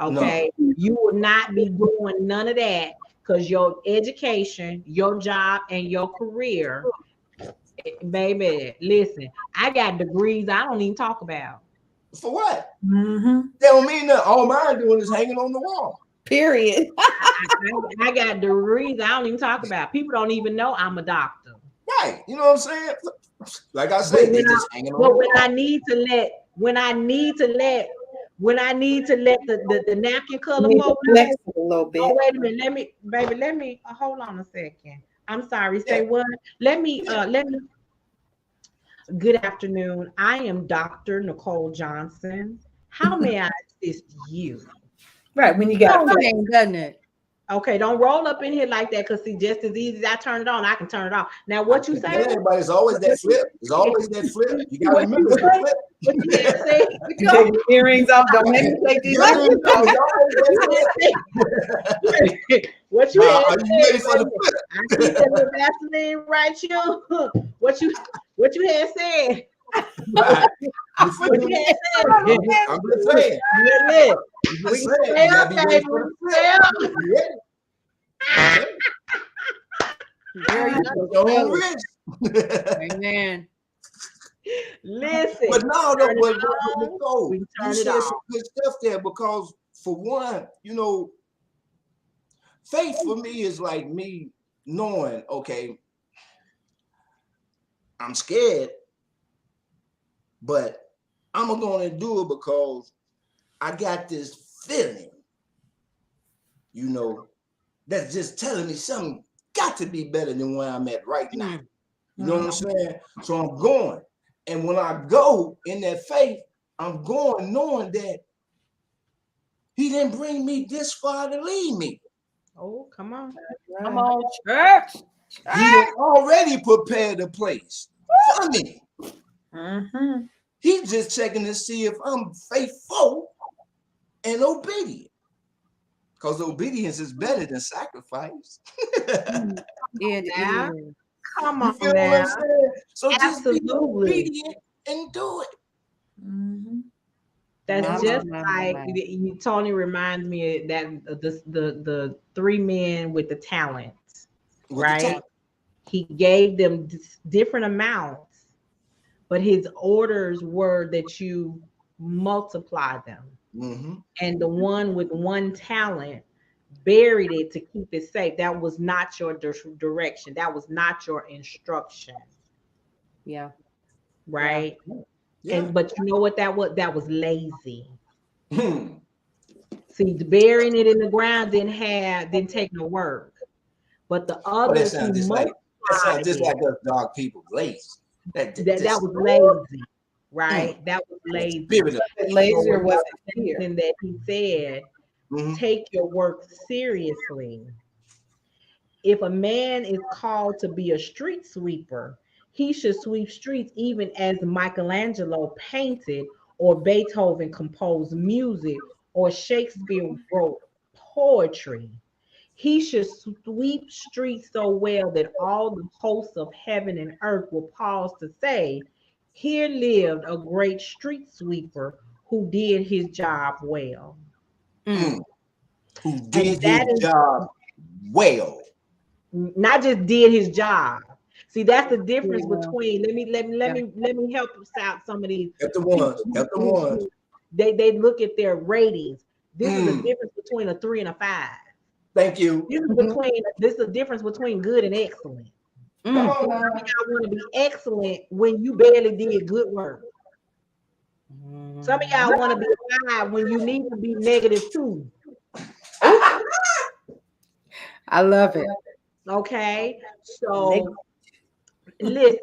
No. Okay. You will not be doing none of that because your education, your job, and your career, baby, listen, I got degrees I don't even talk about. For what? Mm-hmm. That don't mean that all mine doing is hanging on the wall. Period. I got degrees I don't even talk about. People don't even know I'm a doctor. Right. You know what I'm saying? Like I But say, they when I just hanging on but the when wall. I need to let when I need to let the napkin color You need to folk know. flex it a little bit. Oh, wait a minute. Let me hold on a second. I'm sorry. Say Yeah. what? Let me. Good afternoon. I am Dr. Nicole Johnson. How may I assist you? Right, when you got Sounds flex. lame, doesn't it? Okay, don't roll up in here like that, because see, just as easy as I turn it on, I can turn it off. Now, I what you keep say? telling everybody, it's always that flip. There's always that flip. You gotta What remember you it's the say? flip. What you had said? You take your earrings off. Don't make me take these You gotta earrings remember off. it's always that flip. What you Now, had are you said? ready for the flip? I see that little Vaseline right here. What you had said? Right. You What feel you me? had said? I'm just saying. Look, I'm we just can saying. stay You up, gotta be ready baby. for the We flip. can stay up. You ready? Okay. Girl, you At so your own silly. risk. Amen. Listen, But no, turn no, it but on. Nicole, We can you turn it said off. some good stuff there because, for one, faith for me is like me knowing, okay, I'm scared, but I'm going to do it because I got this feeling, that's just telling me something got to be better than where I'm at right now. You know what I'm saying? So I'm going. And when I go in that faith, I'm going knowing that he didn't bring me this far to leave me. Oh, come on. Come on, church. He had already prepared a place for me. Mm-hmm. He's just checking to see if I'm faithful and obedient. Because obedience is better than sacrifice. It Now, is. come You on feel what now. I'm saying? So just be Absolutely. obedient and do it. Mm-hmm. That's My, just my, like my. Tony reminds me of that the three men with the talent, With the right? time. He gave them different amounts, but his orders were that you multiply them. Mm-hmm. And the one with one talent buried it to keep it safe. That was not your direction. That was not your instruction, Yeah. right? Yeah. And but you know what that was? That was lazy. Hmm. See, burying it in the ground didn't take no work. But the Oh, others who that sounds multiplied just it, like us dog people, lazy. that Just was lazy, mm, right? That was that lazy. spirit of So Lazy or what was Dr. it fear? Johnson that he said, mm-hmm. take your work seriously. If a man is called to be a street sweeper, he should sweep streets even as Michelangelo painted, or Beethoven composed music, or Shakespeare wrote poetry. He should sweep streets so well that all the hosts of heaven and earth will pause to say, here lived a great street sweeper who did his job well. Mm. Who And did his that is job well. not just did his job. See, that's the difference Well, between. yeah. Let me help us out. Some of these Help the people ones. Help the ones. they look at their ratings. This is a Mm, difference between a 3 and a 5. thank you. This is a difference between good and excellent. Come Mm. on Some of now. y'all want to be excellent when you barely did good work. Some of y'all want to be 5 when you need to be -2. I love it. Okay, so listen.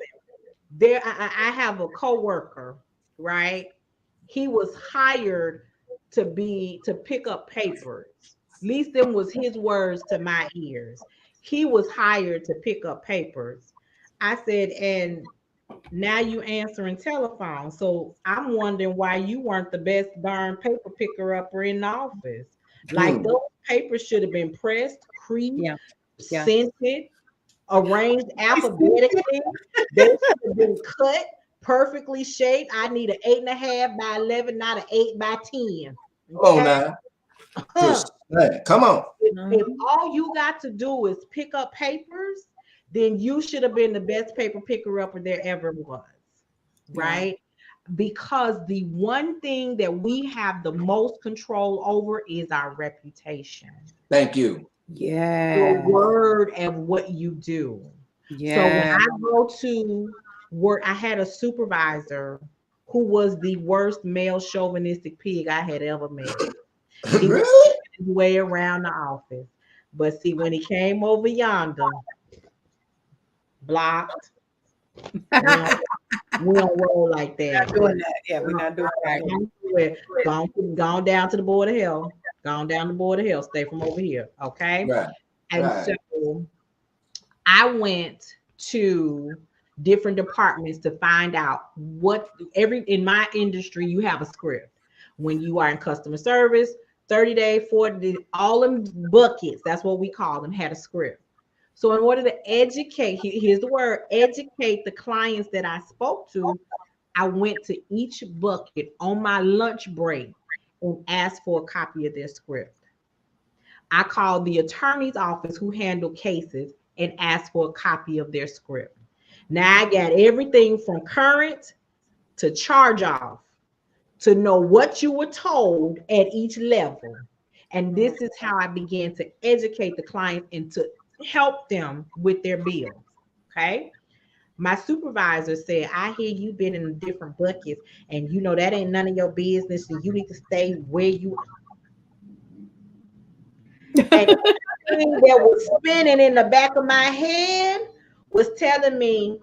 I have a coworker, right? He was hired to pick up papers. At least them was his words to my ears. He was hired to pick up papers. I said, and now you answering telephone. So I'm wondering why you weren't the best darn paper picker upper in the office. Like Hmm. those papers should have been pressed, creased, Yeah. Yeah. scented, arranged alphabetically. They should have been cut, perfectly shaped. I need an 8.5 by 11, not an 8 by 10. Come on Okay. now. Come on. If all you got to do is pick up papers, then you should have been the best paper picker upper there ever was. Yeah. Right? Because the one thing that we have the most control over is our reputation, Thank you. your Yeah. word of what you do. So when Yeah. I go to work, I had a supervisor who was the worst male chauvinistic pig I had ever met. He was Really? his way around the office. But see, when he came over yonder, blocked, we don't, we don't roll like that. Not doing that. Yeah, we're not doing that. Gone down to the board of health. Gone down to the board of health. Stay from over here. Okay. Right. And Right. so I went to different departments to find out what every in my industry you have a script. When you are in customer service, 30 day, 40 day, all them buckets, that's what we call them, had a script. So in order to educate, here's the word, educate the clients that I spoke to, I went to each bucket on my lunch break and asked for a copy of their script. I called the attorney's office who handled cases and asked for a copy of their script. Now I got everything from current to charge off to know what you were told at each level. And this is how I began to educate the clients and to help them with their bills. Okay. My supervisor said, I hear you've been in different buckets and you know that ain't none of your business and you need to stay where you. And everything that was spinning in the back of my head was telling me,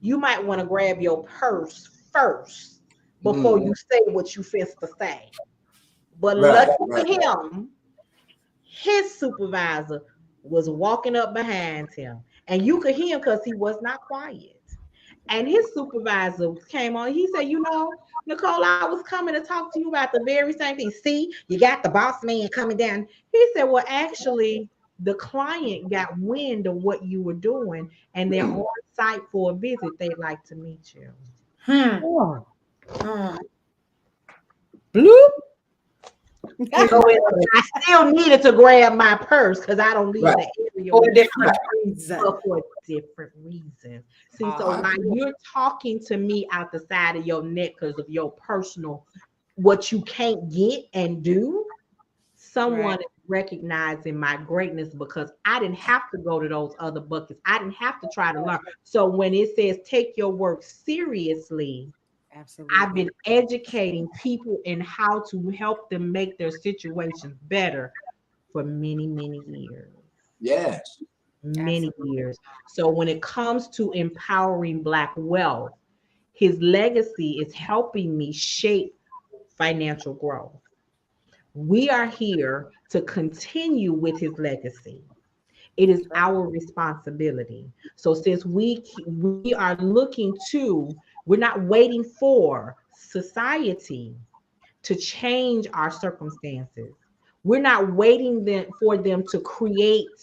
you might want to grab your purse first before Mm. you say what you fist to say. But Right. lucky for Right. him, his supervisor was walking up behind him. And you could hear him because he was not quiet. And his supervisor came on. He said, you know, Nicole, I was coming to talk to you about the very same thing. See, you got the boss man coming down. He said, well, actually, the client got wind of what you were doing and they're on site for a visit. They'd like to meet you. Hmm. Oh, Hmm. bloop. So I still needed to grab my purse because I don't leave Right. the area For a with different reason. but for different reasons. See, so Ah. while you're talking to me out the side of your neck because of your personal, what you can't get and do, someone Right. is recognizing my greatness because I didn't have to go to those other buckets. I didn't have to try to learn. So when it says take your work seriously, I've Absolutely. been educating people in how to help them make their situations better for many, many years. Yes. Many Absolutely. years. So when it comes to empowering Black wealth, his legacy is helping me shape financial growth. We are here to continue with his legacy. It is our responsibility. So since we are looking to, we're not waiting for society to change our circumstances. We're not waiting for them to create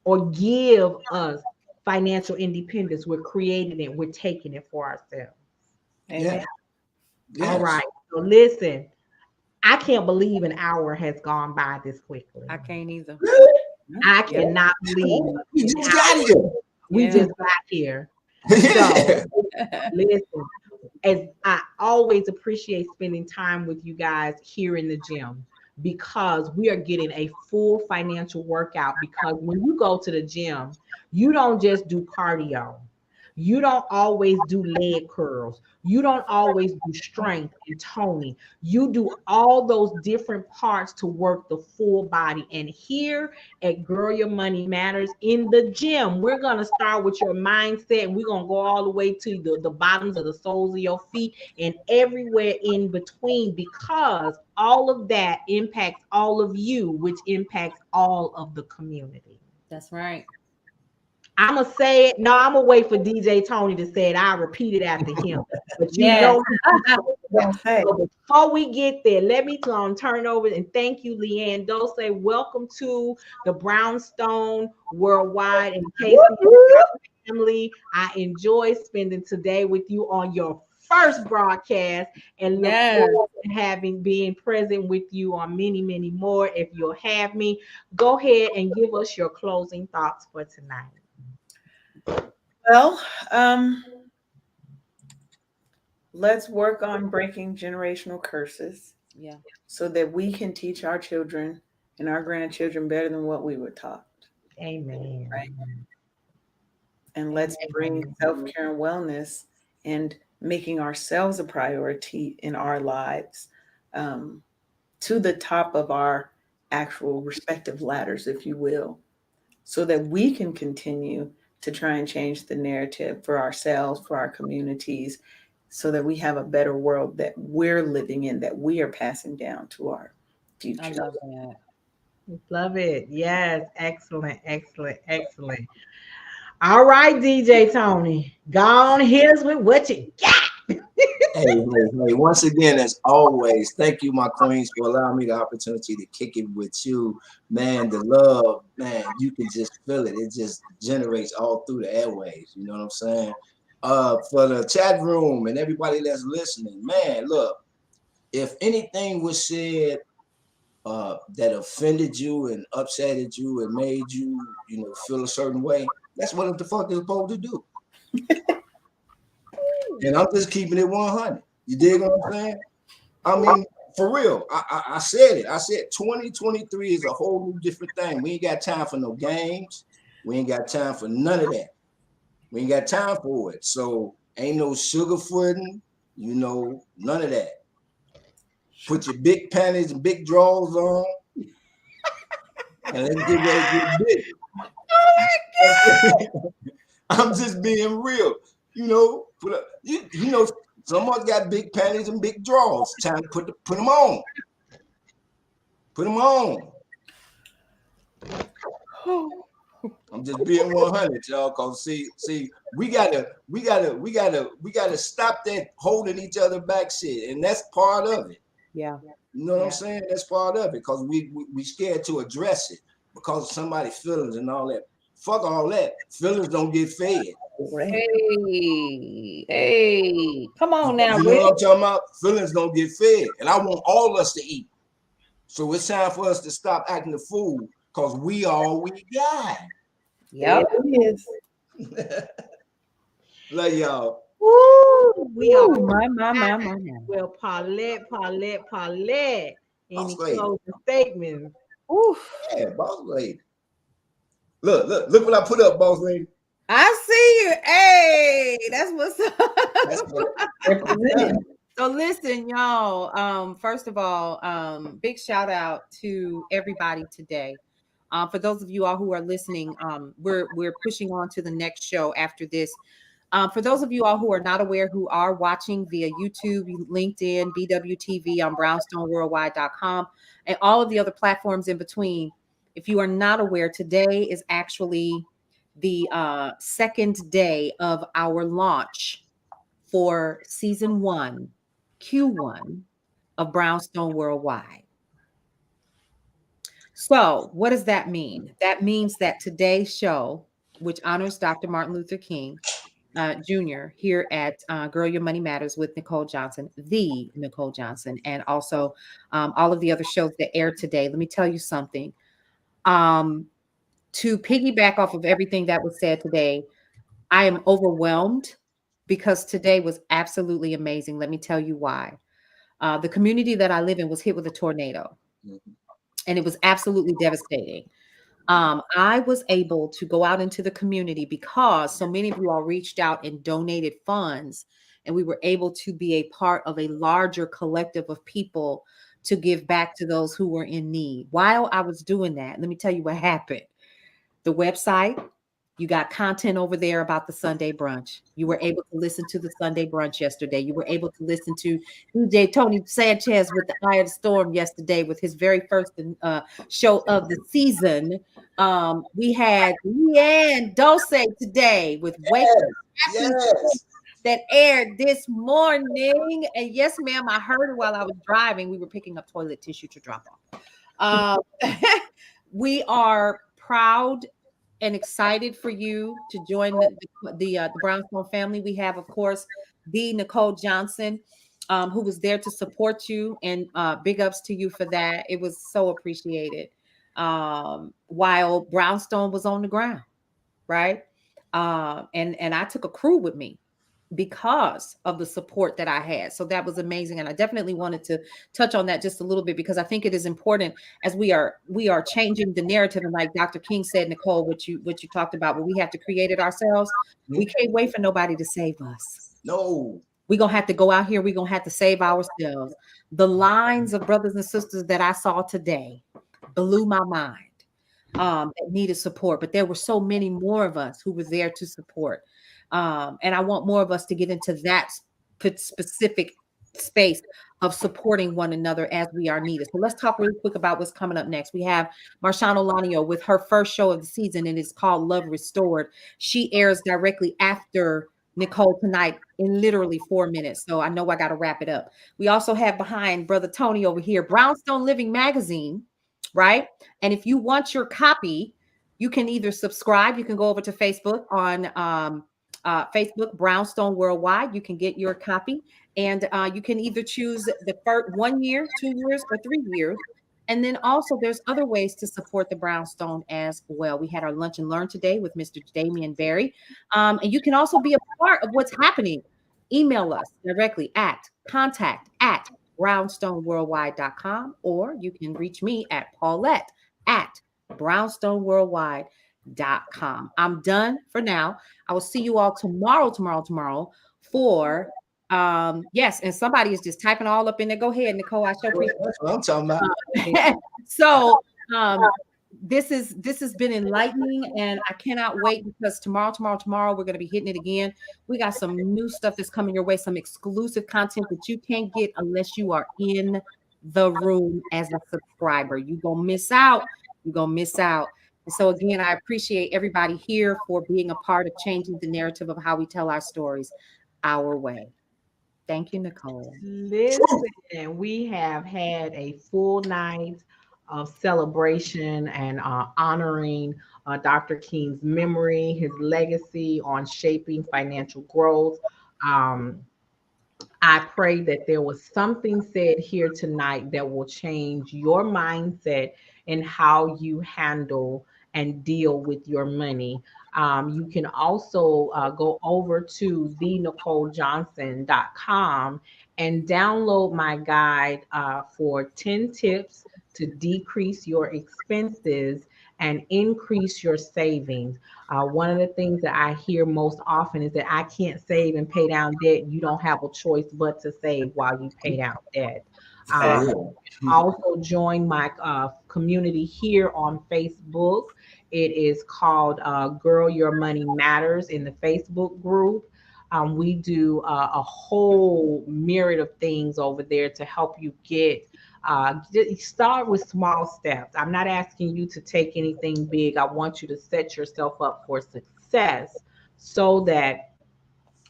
or give us financial independence. We're creating it, we're taking it for ourselves. Amen. Yes. All Yes. right. So listen, I can't believe an hour has gone by this quickly. I can't either. Really? I Yeah. cannot believe You an just hour got here. we Yeah. just got here. So Yeah. listen, as I always appreciate spending time with you guys here in the gym because we are getting a full financial workout. Because when you go to the gym, you don't just do cardio. You don't always do leg curls. You don't always do strength and toning. You do all those different parts to work the full body. And here at Girl Your Money Matters in the gym, we're going to start with your mindset and we're going to go all the way to the bottoms of the soles of your feet and everywhere in between because all of that impacts all of you, which impacts all of the community. That's right. I'm gonna say it. No, I'm gonna wait for DJ Tony to say it. I'll repeat it after him. But you Yes. know, Don't say. so before we get there, let me turn over and thank you, Leanne Dose. Welcome to the Brownstone Worldwide and Casey family. I enjoy spending today with you on your first broadcast and look Yes. forward to having being present with you on many, many more. If you'll have me, go ahead and give us your closing thoughts for tonight. Well, let's work on breaking generational curses Yeah. so that we can teach our children and our grandchildren better than what we were taught. Amen. Right. And let's bring Amen. self-care and wellness and making ourselves a priority in our lives, to the top of our actual respective ladders, if you will, so that we can continue to try and change the narrative for ourselves, for our communities, so that we have a better world that we're living in, that we are passing down to our I future. love that. Love it. Yes. Excellent. Excellent. Excellent. All right, DJ Tony. Go on, hit us with what you got. Hey, once again, as always, thank you, my queens, for allowing me the opportunity to kick it with you. Man, the love, man, you can just feel it. It just generates all through the airways. You know what I'm saying? For the chat room and everybody that's listening, man, look, if anything was said that offended you and upsetted you and made you, feel a certain way, that's what the fuck they're supposed to do. And I'm just keeping it 100. You dig what I'm saying? I mean, for real. I said it. I said 2023 is a whole new different thing. We ain't got time for no games. We ain't got time for none of that. We ain't got time for it. So ain't no sugarfooting, none of that. Put your big panties and big drawers on, and let's get ready to get big. I'm just being real. Someone's got big panties and big drawers. Time to put them on. Put them on. I'm just being 100, y'all. Cause see, we gotta stop that holding each other back shit, and that's part of it. Yeah. You know what I'm saying? That's part of it, because we scared to address it because of somebody's feelings and all that. Fuck all that. Feelings don't get fed. Hey, come on now, You know Rick. what I'm talking about? Feelings don't get fed, and I want all us to eat. So it's time for us to stop acting the fool, because we all we got. Yep. It is. Love y'all. Woo, we are My. well, Paulette. Any Boss lady. closing statements? Oof. Yeah, boss lady. Look what I put up, boss lady. I see you. Hey, that's what's up. That's what Representing. So listen, y'all. First of all, big shout out to everybody today. For those of you all who are listening, we're pushing on to the next show after this. For those of you all who are not aware, who are watching via YouTube, LinkedIn, BWTV on brownstoneworldwide.com, and all of the other platforms in between, if you are not aware, today is actually the second day of our launch for season 1, Q1 of Brownstone Worldwide. So, what does that mean? That means that today's show, which honors Dr. Martin Luther King Jr. here at Girl Your Money Matters with Nicole Johnson, the Nicole Johnson, and also all of the other shows that air today. Let me tell you something. To piggyback off of everything that was said today, I am overwhelmed because today was absolutely amazing. Let me tell you why. The community that I live in was hit with a tornado, and it was absolutely devastating. I was able to go out into the community because so many of you all reached out and donated funds, and we were able to be a part of a larger collective of people to give back to those who were in need. While I was doing that, let me tell you what happened. The website, you got content over there about the Sunday brunch. You were able to listen to the Sunday brunch yesterday. You were able to listen to DJ Tony Sanchez with the Eye of the Storm yesterday with his very first show of the season. We had Leanne Dose today with Wake Up Happy yes. that aired this morning. And yes, ma'am, I heard it while I was driving. We were picking up toilet tissue to drop off. We are proud and excited for you to join the Brownstone family. We have, of course, the Nicole Johnson, who was there to support you, and big ups to you for that. It was so appreciated. While Brownstone was on the ground, right? And I took a crew with me because of the support that I had. So that was amazing. And I definitely wanted to touch on that just a little bit, because I think it is important as we are changing the narrative. And like Dr. King said, Nicole, what you talked about, where we have to create it ourselves. We can't wait for nobody to save us. No. We're going to have to go out here. We're going to have to save ourselves. The lines of brothers and sisters that I saw today blew my mind, that needed support. But there were so many more of us who were there to support. And I want more of us to get into that specific space of supporting one another as we are needed. So let's talk really quick about what's coming up next. We have Marshawn Olanio with her first show of the season, and it's called Love Restored. She airs directly after Nicole tonight in literally 4 minutes. So I know I got to wrap it up. We also have behind Brother Tony over here, Brownstone Living Magazine, right? And if you want your copy, you can either subscribe, you can go over to Facebook on Facebook, Brownstone Worldwide. You can get your copy, and you can either choose the first 1 year, 2 years, or 3 years. And then also there's other ways to support the Brownstone as well. We had our lunch and learn today with Mr. Damian Berry. And you can also be a part of what's happening. Email us directly at contact@brownstoneworldwide.com, or you can reach me at Paulette@brownstoneworldwide.com. I'm done for now. I will see you all tomorrow for yes, and somebody is just typing all up in there. Go ahead, Nicole. I sure appreciate That's what I'm talking about. so this has been enlightening, and I cannot wait, because tomorrow we're going to be hitting it again. We got some new stuff that's coming your way, some exclusive content that you can't get unless you are in the room as a subscriber. You're gonna miss out. And so again, I appreciate everybody here for being a part of changing the narrative of how we tell our stories our way. Thank you, Nicole. Listen, we have had a full night of celebration and honoring Dr. King's memory, his legacy on shaping financial growth. Um, I pray that there was something said here tonight that will change your mindset in how you handle and deal with your money. You can also go over to thenicolejohnson.com and download my guide for 10 tips to decrease your expenses and increase your savings. One of the things that I hear most often is that I can't save and pay down debt. You don't have a choice but to save while you pay down debt. For Um, real. Also join my community here on Facebook. It is called Girl Your Money Matters in the Facebook group. We do a whole myriad of things over there to help you start with small steps. I'm not asking you to take anything big. I want you to set yourself up for success so that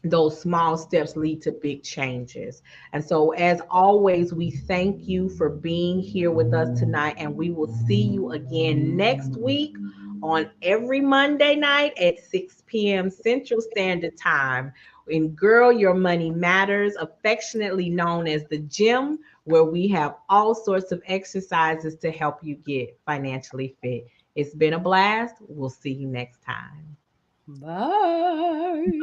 those small steps lead to big changes. And so, as always, we thank you for being here with us tonight, and we will see you again next week on every Monday night at 6 p.m. Central Standard Time in Girl Your Money Matters, affectionately known as the gym, where we have all sorts of exercises to help you get financially fit. It's been a blast. We'll see you next time. Bye.